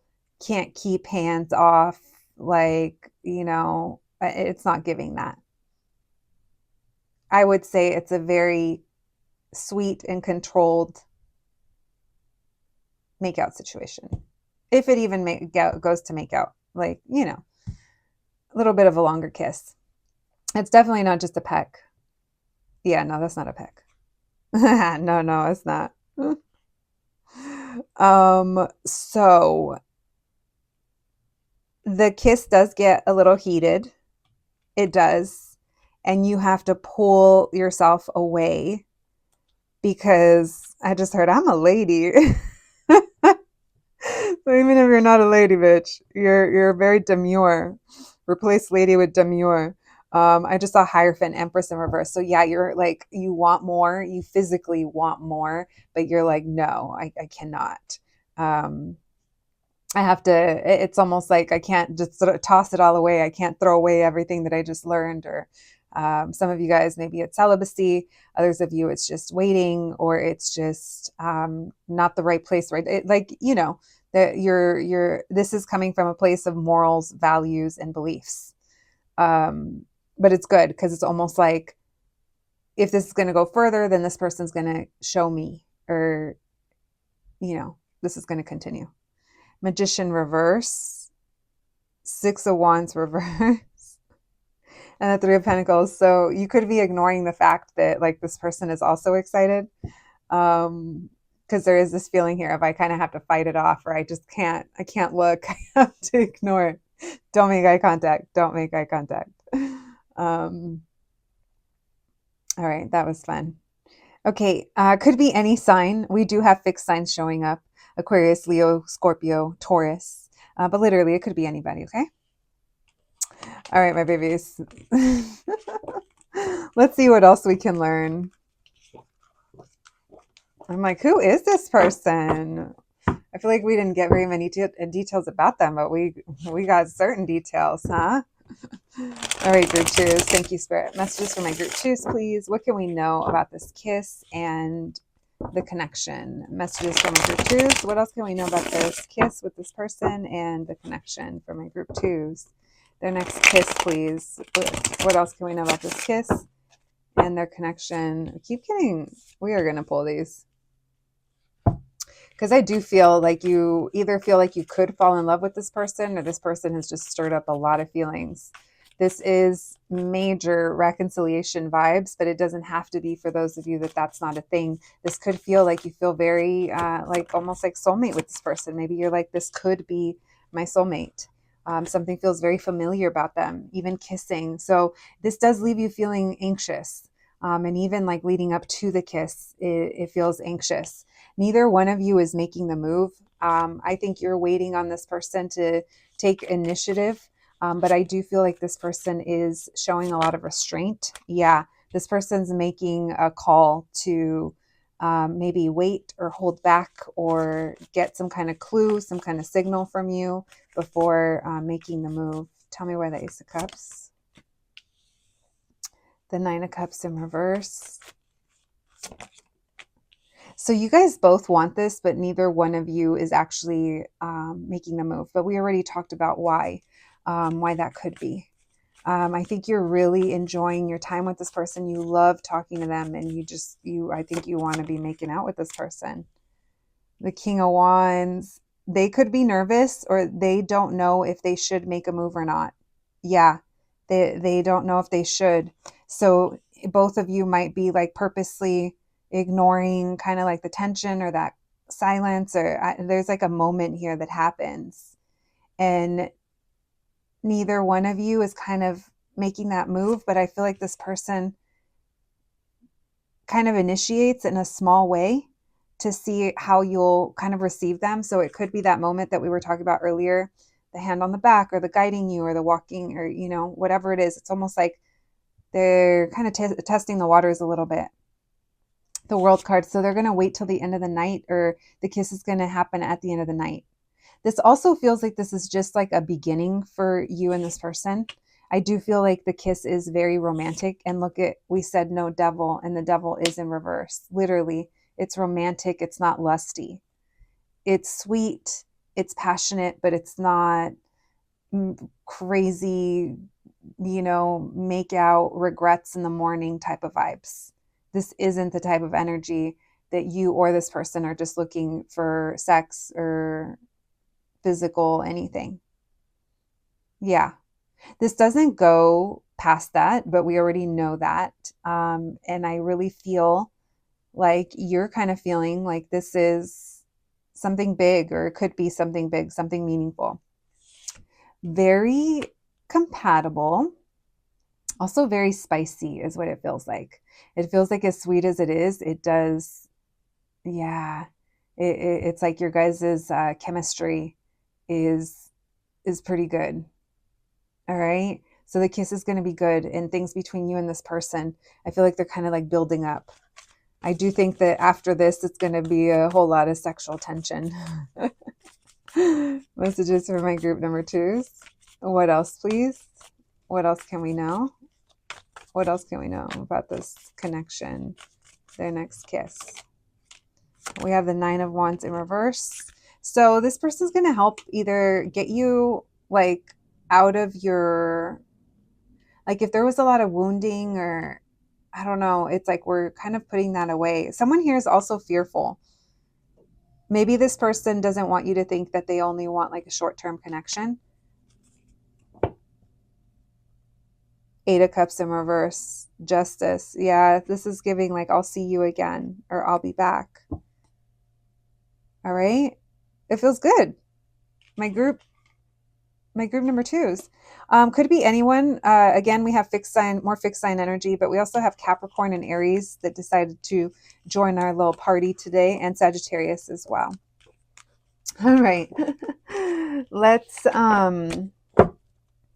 can't keep hands off, like, it's not giving that. I would say it's a very sweet and controlled makeout situation. If it even goes to make out, like, a little bit of a longer kiss. It's definitely not just a peck. Yeah, no, that's not a peck. No, it's not. So the kiss does get a little heated. It does. And you have to pull yourself away because I just heard I'm a lady. So even if you're not a lady, bitch, you're very demure. Replace lady with demure. I just saw Hierophant, Empress in reverse. So yeah, you're like, you want more, you physically want more, but you're like, no, I cannot. I have to, it's almost like I can't just sort of toss it all away. I can't throw away everything that I just learned. Or some of you guys, maybe it's celibacy. Others of you, it's just waiting, or it's just not the right place, right? That this is coming from a place of morals, values, and beliefs. But it's good because it's almost like, if this is going to go further, then this person's going to show me, or, this is going to continue. Magician reverse, Six of Wands reverse, and the Three of Pentacles. So you could be ignoring the fact that like this person is also excited. because there is this feeling here of I kind of have to fight it off, or I can't look. I have to ignore it. Don't make eye contact. Don't make eye contact. All right, that was fun. Okay, could be any sign. We do have fixed signs showing up: Aquarius, Leo, Scorpio, Taurus. But literally, it could be anybody, okay? All right, my babies. Let's see what else we can learn. I'm like, who is this person? I feel like we didn't get very many details about them, but we got certain details, huh? All right, group twos. Thank you, Spirit. Messages for my group twos, please. What can we know about this kiss and the connection? Messages for my group twos. What else can we know about this kiss with this person and the connection for my group twos? Their next kiss, please. What else can we know about this kiss and their connection? We are going to pull these. Because I do feel like you either feel like you could fall in love with this person, or this person has just stirred up a lot of feelings. This is major reconciliation vibes, but it doesn't have to be for those of you that's not a thing. This could feel like you feel very like almost like soulmate with this person. Maybe you're like, this could be my soulmate. Something feels very familiar about them, even kissing. So this does leave you feeling anxious. And even like leading up to the kiss, it feels anxious. Neither one of you is making the move. I think you're waiting on this person to take initiative. But I do feel like this person is showing a lot of restraint. Yeah, this person's making a call to maybe wait or hold back or get some kind of clue, some kind of signal from you before making the move. Tell me why the Ace of Cups. The Nine of Cups in reverse. So you guys both want this, but neither one of you is actually making the move. But we already talked about why that could be. I think you're really enjoying your time with this person. You love talking to them, and I think you want to be making out with this person. The King of Wands, they could be nervous, or they don't know if they should make a move or not. Yeah, they don't know if they should. So both of you might be like purposely ignoring kind of like the tension or that silence, or there's like a moment here that happens, and neither one of you is kind of making that move. But I feel like this person kind of initiates in a small way to see how you'll kind of receive them. So it could be that moment that we were talking about earlier, the hand on the back, or the guiding you, or the walking, or whatever it is. It's almost like they're kind of testing the waters a little bit. The World card. So they're going to wait till the end of the night, or the kiss is going to happen at the end of the night. This also feels like this is just like a beginning for you and this person. I do feel like the kiss is very romantic. And look at, we said no devil, and the devil is in reverse. Literally, it's romantic. It's not lusty. It's sweet. It's passionate, but it's not crazy, make out regrets in the morning type of vibes. This isn't the type of energy that you or this person are just looking for sex or physical anything. Yeah. This doesn't go past that, but we already know that. And I really feel like you're kind of feeling like this is something big, or it could be something big, something meaningful. Very compatible. Also very spicy is what it feels like. It feels like, as sweet as it is, it does. Yeah. It's like your guys' chemistry is pretty good. All right. So the kiss is going to be good, and things between you and this person, I feel like they're kind of like building up. I do think that after this, it's going to be a whole lot of sexual tension. Messages for my group number twos. What else, please? What else can we know? What else can we know about this connection? Their next kiss. We have the Nine of Wands in reverse. So this person's going to help either get you like out of your, like if there was a lot of wounding, or I don't know, it's like we're kind of putting that away. Someone here is also fearful. Maybe this person doesn't want you to think that they only want like a short-term connection. Eight of Cups in reverse. Justice. Yeah, this is giving like, I'll see you again, or I'll be back. All right. It feels good. My group number twos. Could be anyone. Again, we have more fixed sign energy, but we also have Capricorn and Aries that decided to join our little party today, and Sagittarius as well. All right. Let's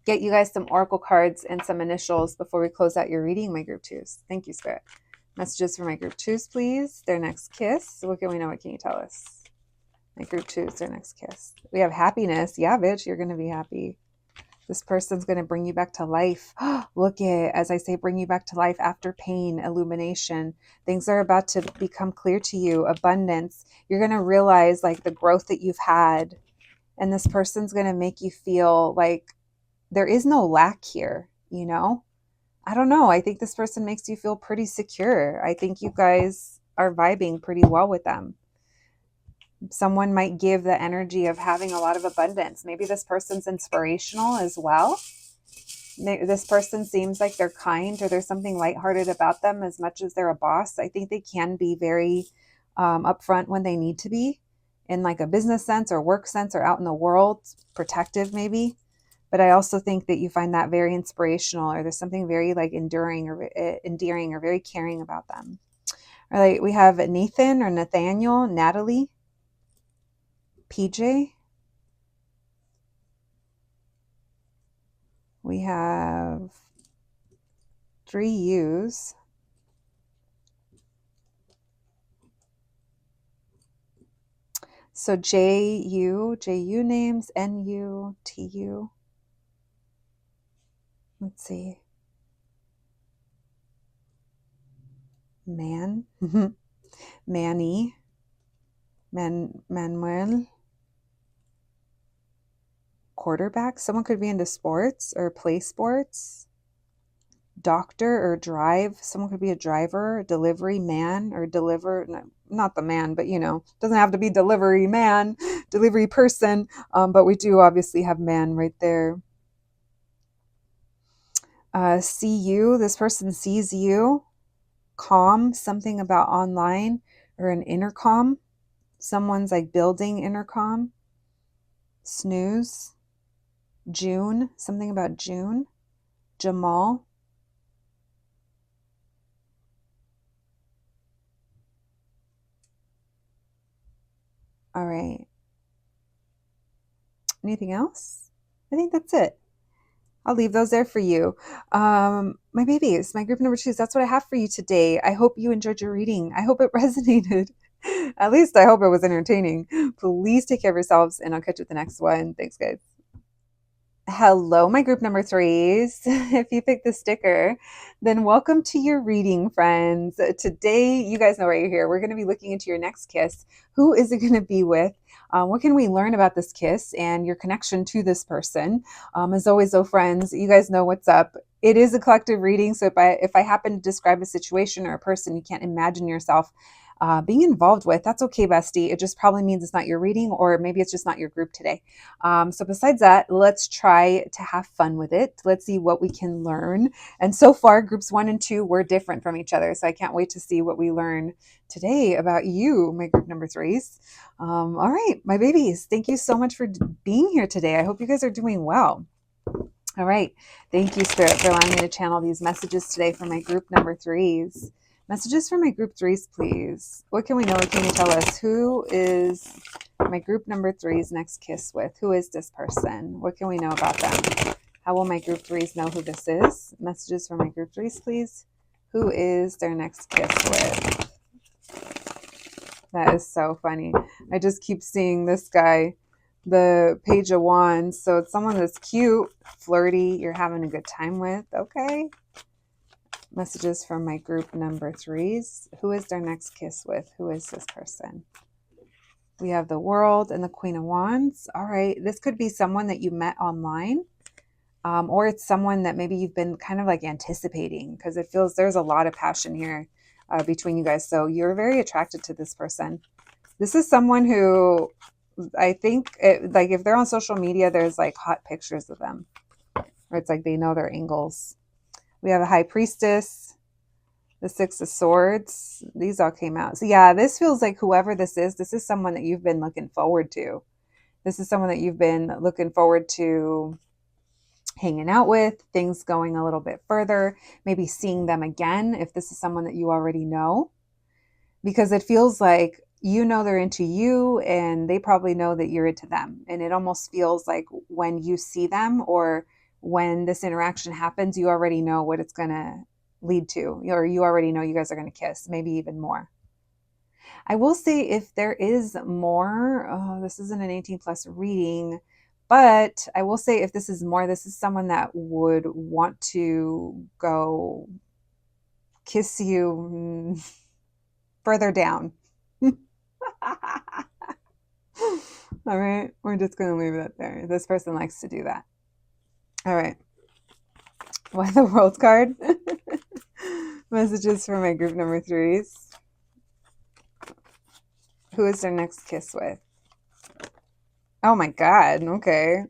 get you guys some oracle cards and some initials before we close out your reading, my group twos. Thank you, Spirit. Messages for my group twos, please. Their next kiss. What can we know? What can you tell us? My group twos, their next kiss. We have happiness. Yeah, bitch, you're going to be happy. This person's going to bring you back to life. Look at, as I say, bring you back to life after pain, illumination. Things are about to become clear to you. Abundance. You're going to realize like the growth that you've had. And this person's going to make you feel like there is no lack here, you know? I don't know. I think this person makes you feel pretty secure. I think you guys are vibing pretty well with them. Someone might give the energy of having a lot of abundance. Maybe this person's inspirational as well. This person seems like they're kind, or there's something lighthearted about them as much as they're a boss. I think they can be very upfront when they need to be, in like a business sense or work sense or out in the world, protective maybe. But I also think that you find that very inspirational, or there's something very like endearing or very caring about them. All right, we have Nathan or Nathaniel, Natalie, PJ. We have 3 U's. So JU names, NU, TU. Let's see. Man, Manny, Manuel. Quarterback. Someone could be into sports or play sports. Doctor or drive. Someone could be a driver. Delivery man or deliver. Not the man, but you know, doesn't have to be delivery man, delivery person. But we do obviously have man right there. See you. This person sees you. Calm. Something about online or an intercom. Someone's like building intercom. Snooze. June. Something about June. Jamal. All right. Anything else? I think that's it. I'll leave those there for you. My babies, my group number twos, that's what I have for you today. I hope you enjoyed your reading. I hope it resonated. At least I hope it was entertaining. Please take care of yourselves, and I'll catch you at the next one. Thanks, guys. Hello, my group number threes. If you picked the sticker, then welcome to your reading, friends. Today, you guys know why you're here. We're going to be looking into your next kiss. Who is it going to be with? What can we learn about this kiss and your connection to this person? As always, though, friends, you guys know what's up. It is a collective reading, so if I happen to describe a situation or a person you can't imagine yourself being involved with, that's okay, bestie. It just probably means it's not your reading, or maybe it's just not your group today. So besides that, let's try to have fun with it. Let's see what we can learn. And so far, groups 1 and 2 were different from each other. So I can't wait to see what we learn today about you, my group number threes. All right, my babies, thank you so much for being here today. I hope you guys are doing well. All right. Thank you, Spirit, for allowing me to channel these messages today for my group number threes. Messages for my group threes, please. What can we know? What can you tell us? Who is my group number threes next kiss with? Who is this person? What can we know about them? How will my group threes know who this is? Messages for my group threes, please. Who is their next kiss with? That is so funny. I just keep seeing this guy, the Page of Wands. So it's someone that's cute, flirty, you're having a good time with. Okay. Messages from my group number threes. Who is their next kiss with? Who is this person? We have the World and the Queen of Wands. All right. This could be someone that you met online. Or it's someone that maybe you've been kind of like anticipating, because it feels there's a lot of passion here between you guys. So you're very attracted to this person. This is someone who I think like if they're on social media, there's like hot pictures of them, or it's like they know their angles. We have a High Priestess, The Six of Swords. These all came out. So yeah, this feels like whoever this is someone that you've been looking forward to. This is someone that you've been looking forward to hanging out with, things going a little bit further, maybe seeing them again if this is someone that you already know, because it feels like you know they're into you and they probably know that you're into them. And it almost feels like when you see them or when this interaction happens, you already know what it's going to lead to, or you already know you guys are going to kiss, maybe even more. I will say if there is more, oh, this isn't an 18 plus reading, but I will say if this is more, this is someone that would want to go kiss you further down. All right, we're just going to leave it there. This person likes to do that. All right. Why the World card? Messages for my group number 3s. Who is their next kiss with? Oh my God. Okay.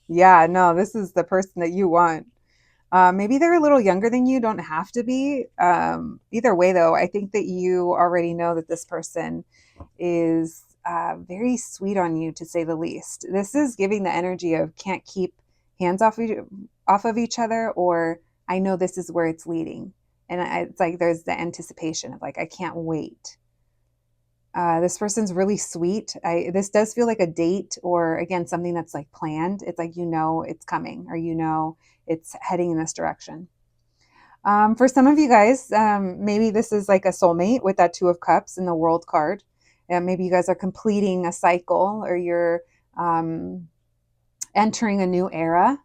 Yeah, no, this is the person that you want. Maybe they're a little younger than you, don't have to be. Either way, though, I think that you already know that this person is very sweet on you, to say the least. This is giving the energy of can't keep hands off of each other, or I know this is where it's leading. And it's like there's the anticipation of like, I can't wait. This person's really sweet. This does feel like a date, or again, something that's like planned. It's like, you know, it's coming, or you know, it's heading in this direction. For some of you guys, maybe this is like a soulmate with that Two of Cups in the World card. Maybe you guys are completing a cycle, or you're entering a new era.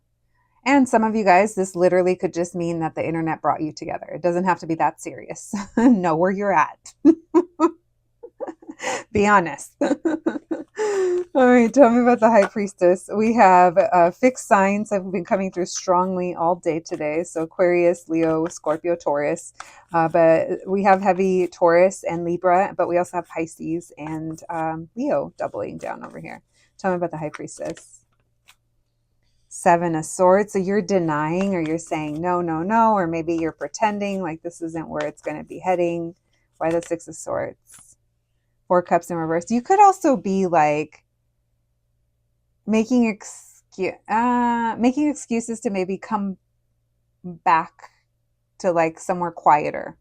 And some of you guys, this literally could just mean that the internet brought you together. It doesn't have to be that serious. Know where you're at. Be honest. All right, tell me about the High Priestess. We have fixed signs have been coming through strongly all day today. So Aquarius, Leo, Scorpio, Taurus. But we have heavy Taurus and Libra, but we also have Pisces and Leo doubling down over here. Tell me about the High Priestess. Seven of Swords. So you're denying, or you're saying no, no, no, or maybe you're pretending like this isn't where it's going to be heading. Why the Six of Swords? Four Cups in reverse. You could also be like making excuses to maybe come back to like somewhere quieter.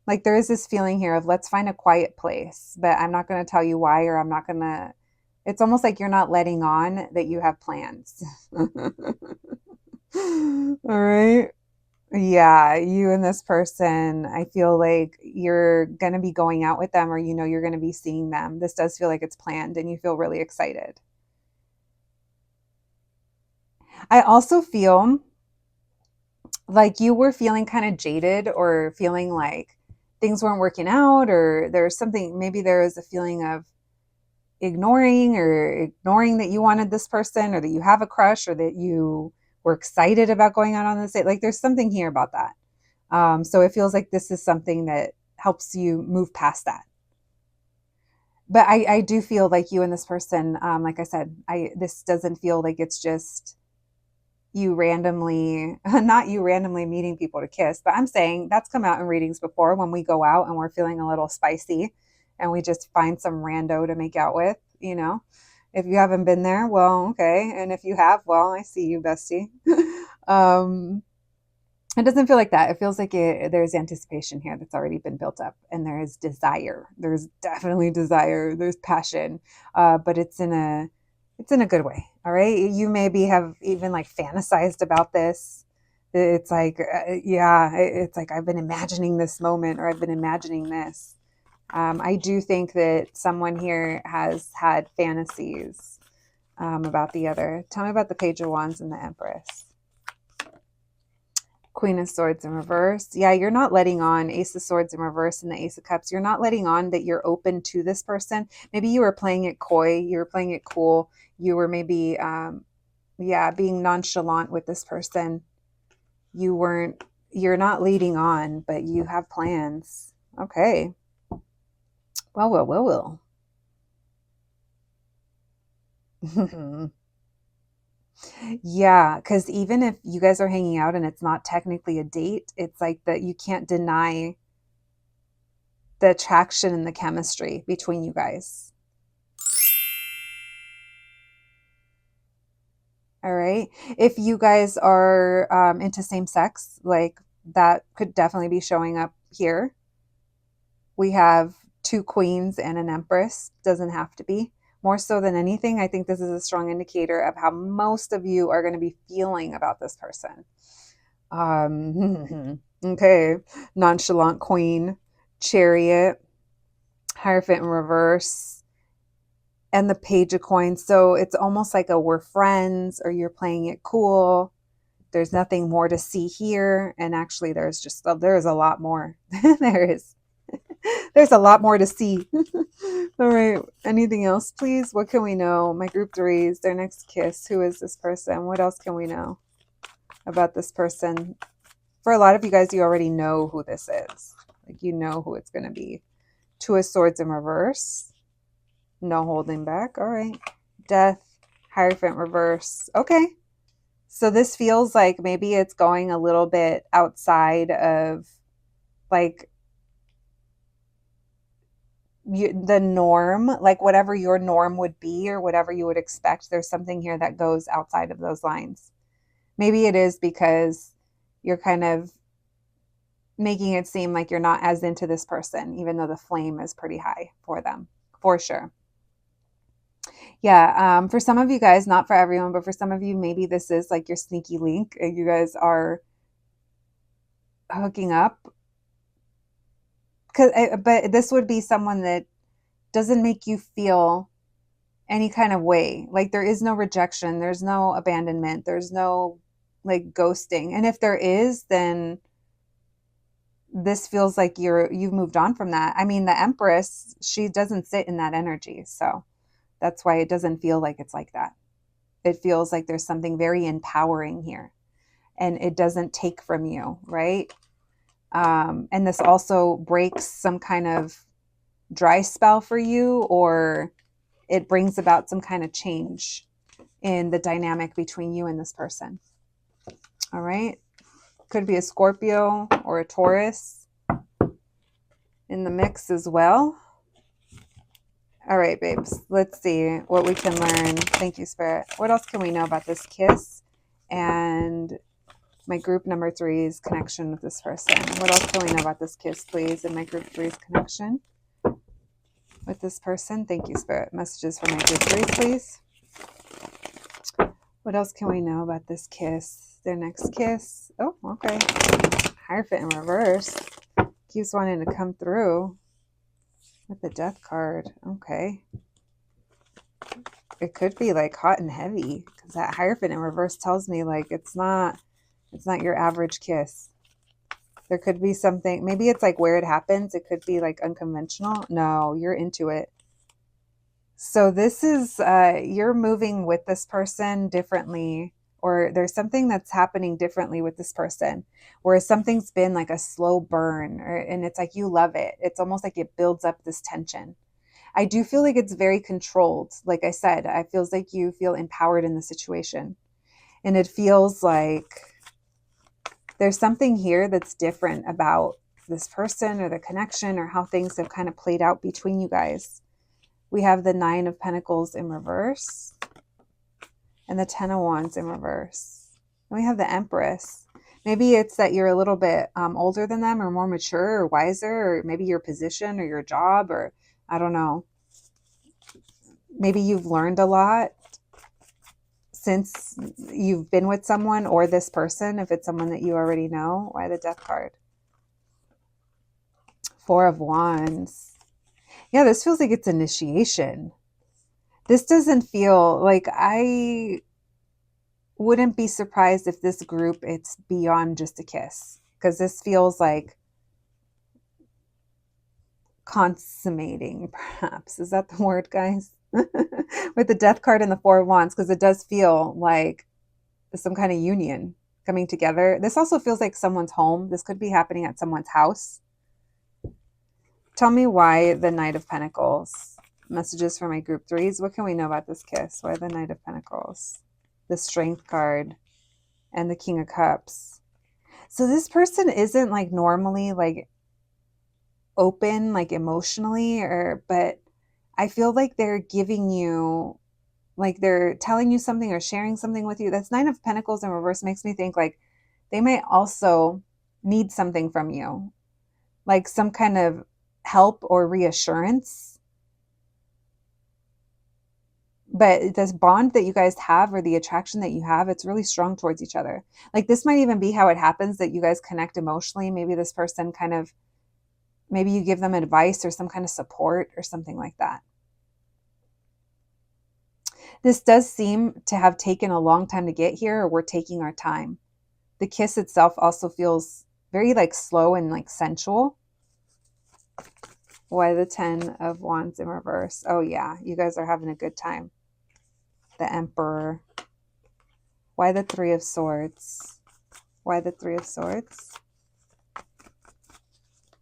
Like there is this feeling here of let's find a quiet place, but I'm not going to tell you why, or I'm not going to. It's almost like you're not letting on that you have plans. All right. Yeah, you and this person, I feel like you're going to be going out with them, or you know you're going to be seeing them. This does feel like it's planned and you feel really excited. I also feel like you were feeling kind of jaded, or feeling like things weren't working out, or there's something, maybe there was a feeling of ignoring that you wanted this person, or that you have a crush, or that you were excited about going out on this date. Like there's something here about that. So it feels like this is something that helps you move past that. But I do feel like you and this person, like I said, this doesn't feel like it's just you randomly, not you randomly meeting people to kiss, but I'm saying that's come out in readings before, when we go out and we're feeling a little spicy and we just find some rando to make out with, you know. If you haven't been there, well, okay. And if you have, well, I see you, bestie. It doesn't feel like that. It feels like there's anticipation here that's already been built up, and there is desire. There's definitely desire. There's passion, but it's in a good way. All right. You maybe have even like fantasized about this. It's like, yeah, it's like I've been imagining this moment, or I've been imagining this. I do think that someone here has had fantasies about the other. Tell me about the Page of Wands and the Empress. Queen of Swords in reverse. Yeah, you're not letting on. Ace of Swords in reverse and the Ace of Cups. You're not letting on that you're open to this person. Maybe you were playing it coy. You were playing it cool. You were maybe, being nonchalant with this person. You're not leading on, but you have plans. Okay. Well. Yeah, because even if you guys are hanging out and it's not technically a date, it's like that you can't deny the attraction and the chemistry between you guys. All right. If you guys are into same sex, like that could definitely be showing up here. We have two queens and an empress. Doesn't have to be. More so than anything, I think this is a strong indicator of how most of you are going to be feeling about this person. Okay. Nonchalant queen, chariot, Hierophant in reverse, and the page of coins. So it's almost like a we're friends or you're playing it cool. There's nothing more to see here. And actually there's a lot more. There's a lot more to see. All right. Anything else, please? What can we know? My group threes, their next kiss. Who is this person? What else can we know about this person? For a lot of you guys, you already know who this is. Like, you know who it's going to be. Two of Swords in reverse. No holding back. All right. Death, Hierophant reverse. Okay. So this feels like maybe it's going a little bit outside of like the norm, like whatever your norm would be or whatever you would expect. There's something here that goes outside of those lines. Maybe it is because you're kind of making it seem like you're not as into this person, even though the flame is pretty high for them, for sure. Yeah, for some of you guys, not for everyone, but for some of you, maybe this is like your sneaky link. You guys are hooking up. But this would be someone that doesn't make you feel any kind of way. Like there is no rejection, there's no abandonment, there's no like ghosting. And if there is, then this feels like you've moved on from that. I mean, the Empress, she doesn't sit in that energy. So that's why it doesn't feel like it's like that. It feels like there's something very empowering here and it doesn't take from you, right? And this also breaks some kind of dry spell for you, or it brings about some kind of change in the dynamic between you and this person. All right. Could be a Scorpio or a Taurus in the mix as well. All right, babes. Let's see what we can learn. Thank you, Spirit. What else can we know about this kiss and my group number three's connection with this person? What else can we know about this kiss, please, and my group three's connection with this person? Thank you, Spirit. Messages for my group threes, please. What else can we know about this kiss? Their next kiss. Oh, okay. Hierophant in reverse. Keeps wanting to come through with the Death card. Okay. It could be like hot and heavy because that Hierophant in reverse tells me like it's not your average kiss. There could be something, maybe it's like where it happens. It could be like unconventional. No, you're into it. So this is, you're moving with this person differently, or there's something that's happening differently with this person, whereas something's been like a slow burn, and it's like you love it. It's almost like it builds up this tension. I do feel like it's very controlled. Like I said, it feels like you feel empowered in the situation. And it feels like there's something here that's different about this person or the connection or how things have kind of played out between you guys. We have the Nine of Pentacles in reverse and the Ten of Wands in reverse. And we have the Empress. Maybe it's that you're a little bit older than them or more mature or wiser, or maybe your position or your job, or I don't know. Maybe you've learned a lot since you've been with someone or this person, if it's someone that you already know. Why the Death card? Four of Wands. Yeah, this feels like it's initiation. This doesn't feel like, I wouldn't be surprised if this group, it's beyond just a kiss, because this feels like consummating, perhaps. Is that the word, guys? With the Death card and the Four of Wands, because it does feel like some kind of union coming together. This also feels like someone's home. This could be happening at someone's house. Tell me why the Knight of Pentacles. Messages for my group threes. What can we know about this kiss? Why the Knight of Pentacles? the Strength card, and the King of Cups. So this person isn't like normally like open, like emotionally, but I feel like they're giving you, like they're telling you something or sharing something with you. That's Nine of Pentacles in reverse makes me think like they might also need something from you, like some kind of help or reassurance. But this bond that you guys have, or the attraction that you have, it's really strong towards each other. Like this might even be how it happens that you guys connect emotionally. Maybe this person kind of, maybe you give them advice or some kind of support or something like that. This does seem to have taken a long time to get here, or we're taking our time. The kiss itself also feels very like slow and like sensual. Why the 10 of Wands in reverse? Oh yeah, you guys are having a good time. The Emperor. Why the 3 of Swords? Why the 3 of Swords?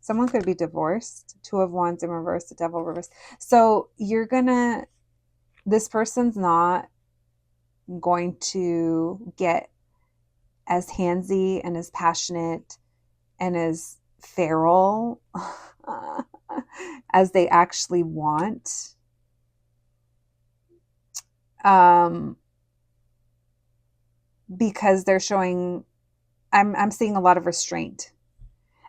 Someone could be divorced. 2 of Wands in reverse, the Devil reverse. So you're gonna, this person's not going to get as handsy and as passionate and as feral as they actually want. Because they're showing, I'm seeing a lot of restraint.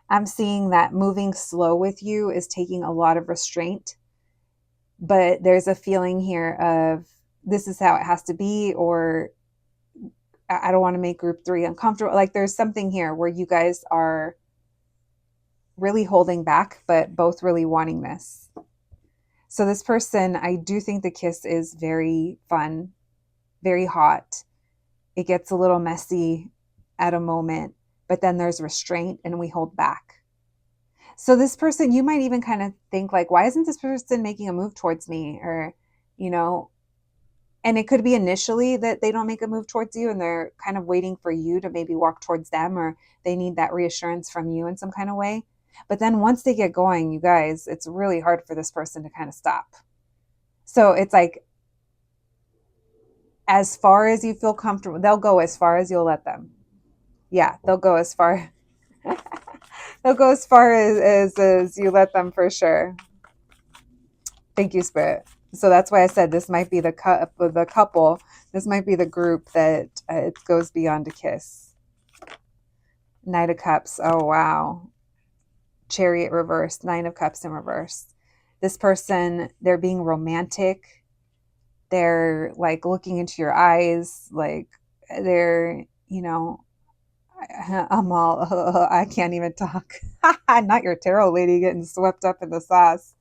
I'm seeing that moving slow with you is taking a lot of restraint, but there's a feeling here of this is how it has to be, or I don't want to make group 3 uncomfortable. Like there's something here where you guys are really holding back, but both really wanting this. So this person, I do think the kiss is very fun, very hot. It gets a little messy at a moment, but then there's restraint and we hold back. So this person, you might even kind of think like, why isn't this person making a move towards me? Or, you know, and it could be initially that they don't make a move towards you and they're kind of waiting for you to maybe walk towards them, or they need that reassurance from you in some kind of way. But then once they get going, you guys, it's really hard for this person to kind of stop. So it's like, as far as you feel comfortable, they'll go as far as you'll let them. Yeah, they'll go as far. They'll go as far as you let them, for sure. Thank you, Spirit. So that's why I said this might be the couple. This might be the group that it goes beyond a kiss. Knight of Cups. Oh, wow. Chariot reverse. 9 of Cups in reverse. This person, they're being romantic. They're like looking into your eyes. Like they're, you know, I'm all, I can't even talk. Not your tarot lady getting swept up in the sauce.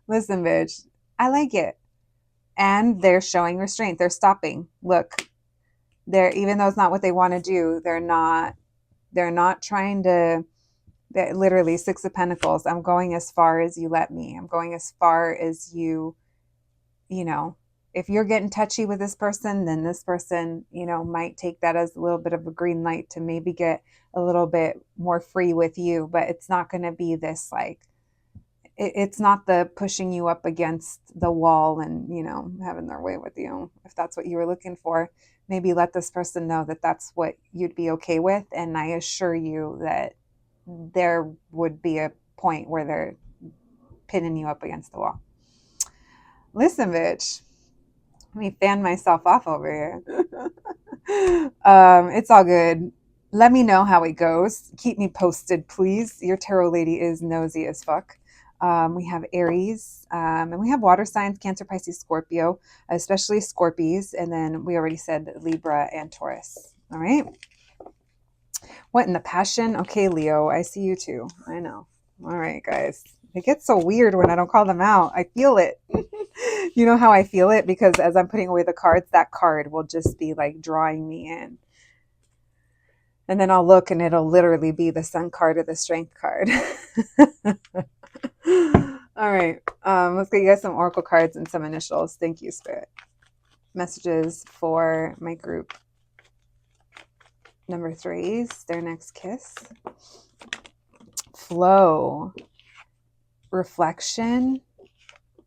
Listen, bitch, I like it. And they're showing restraint. They're stopping. Look, they're, even though it's not what they want to do, they're not trying to, literally 6 of Pentacles. I'm going as far as you let me. I'm going as far as you know, if you're getting touchy with this person, then this person, you know, might take that as a little bit of a green light to maybe get a little bit more free with you. But it's not going to be this like, it's not the pushing you up against the wall and, you know, having their way with you. If that's what you were looking for, maybe let this person know that that's what you'd be okay with. And I assure you that there would be a point where they're pinning you up against the wall. Listen, bitch. Let me fan myself off over here. It's all good. Let me know how it goes. Keep me posted, please. Your tarot lady is nosy as fuck. We have Aries, and we have water signs, Cancer, Pisces, Scorpio, especially Scorpies. And then we already said Libra and Taurus. All right. What in the Passion? Okay, Leo, I see you too. I know. All right, guys. It gets so weird when I don't call them out. I feel it. You know how I feel it? Because as I'm putting away the cards, that card will just be like drawing me in. And then I'll look and it'll literally be the Sun card or the Strength card. All right. Let's get you guys some oracle cards and some initials. Thank you, Spirit. Messages for my group. Number 3s, their next kiss. Flow. Reflection.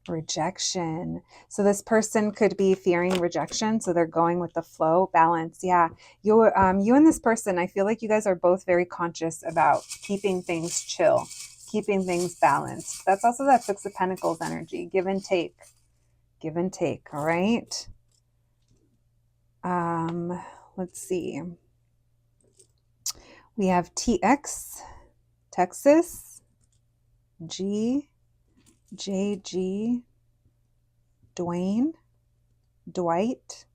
Rejection. So this person could be fearing rejection, so they're going with the flow. Balance. Yeah. You and this person, I feel like you guys are both very conscious about keeping things chill, keeping things balanced. That's also that Six of Pentacles energy. Give and take. Give and take. All right. Let's see. We have TX, Texas, G, JG, Dwayne, Dwight,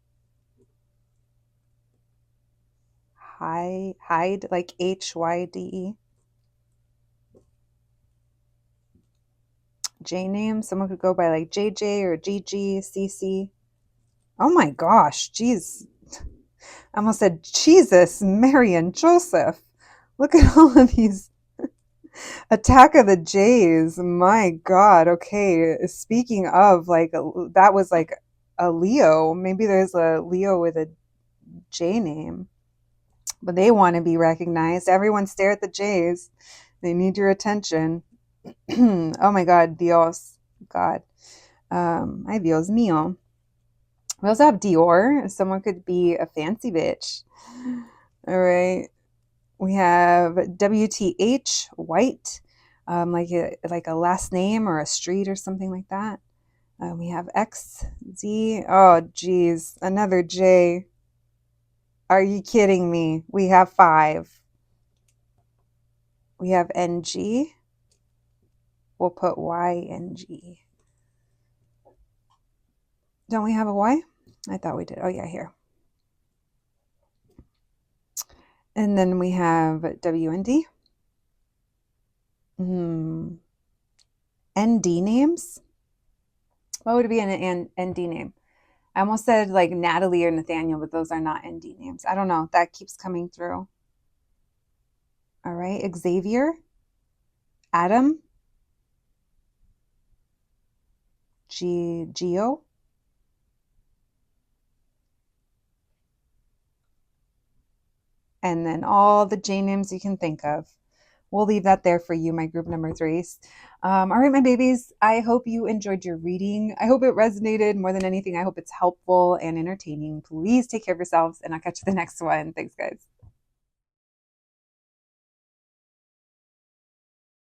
Hyde, like HYDE. J name. Someone could go by like JJ or GG, CC. Oh my gosh, geez. I almost said Jesus, Mary, and Joseph. Look at all of these. Attack of the Jays. My God. Okay. Speaking of, like, that was like a Leo. Maybe there's a Leo with a J name, but they want to be recognized. Everyone stare at the Jays. They need your attention. Oh my God. Dios. God. Ay, Dios mío. We also have Dior. Someone could be a fancy bitch. All right. We have WTH, White, like a last name or a street or something like that. We have XZ. Oh, geez. Another J. Are you kidding me? We have 5. We have NG. We'll put YNG. Don't we have a Y? I thought we did. Oh, yeah, here. And then we have WND. ND names. What would be an ND name? I almost said like Natalie or Nathaniel, but those are not ND names. I don't know. That keeps coming through. All right. Xavier. Adam. Geo. And then all the J names you can think of. We'll leave that there for you, my group number 3s. All right, my babies, I hope you enjoyed your reading. I hope it resonated more than anything. I hope it's helpful and entertaining. Please take care of yourselves, and I'll catch you the next one. Thanks, guys.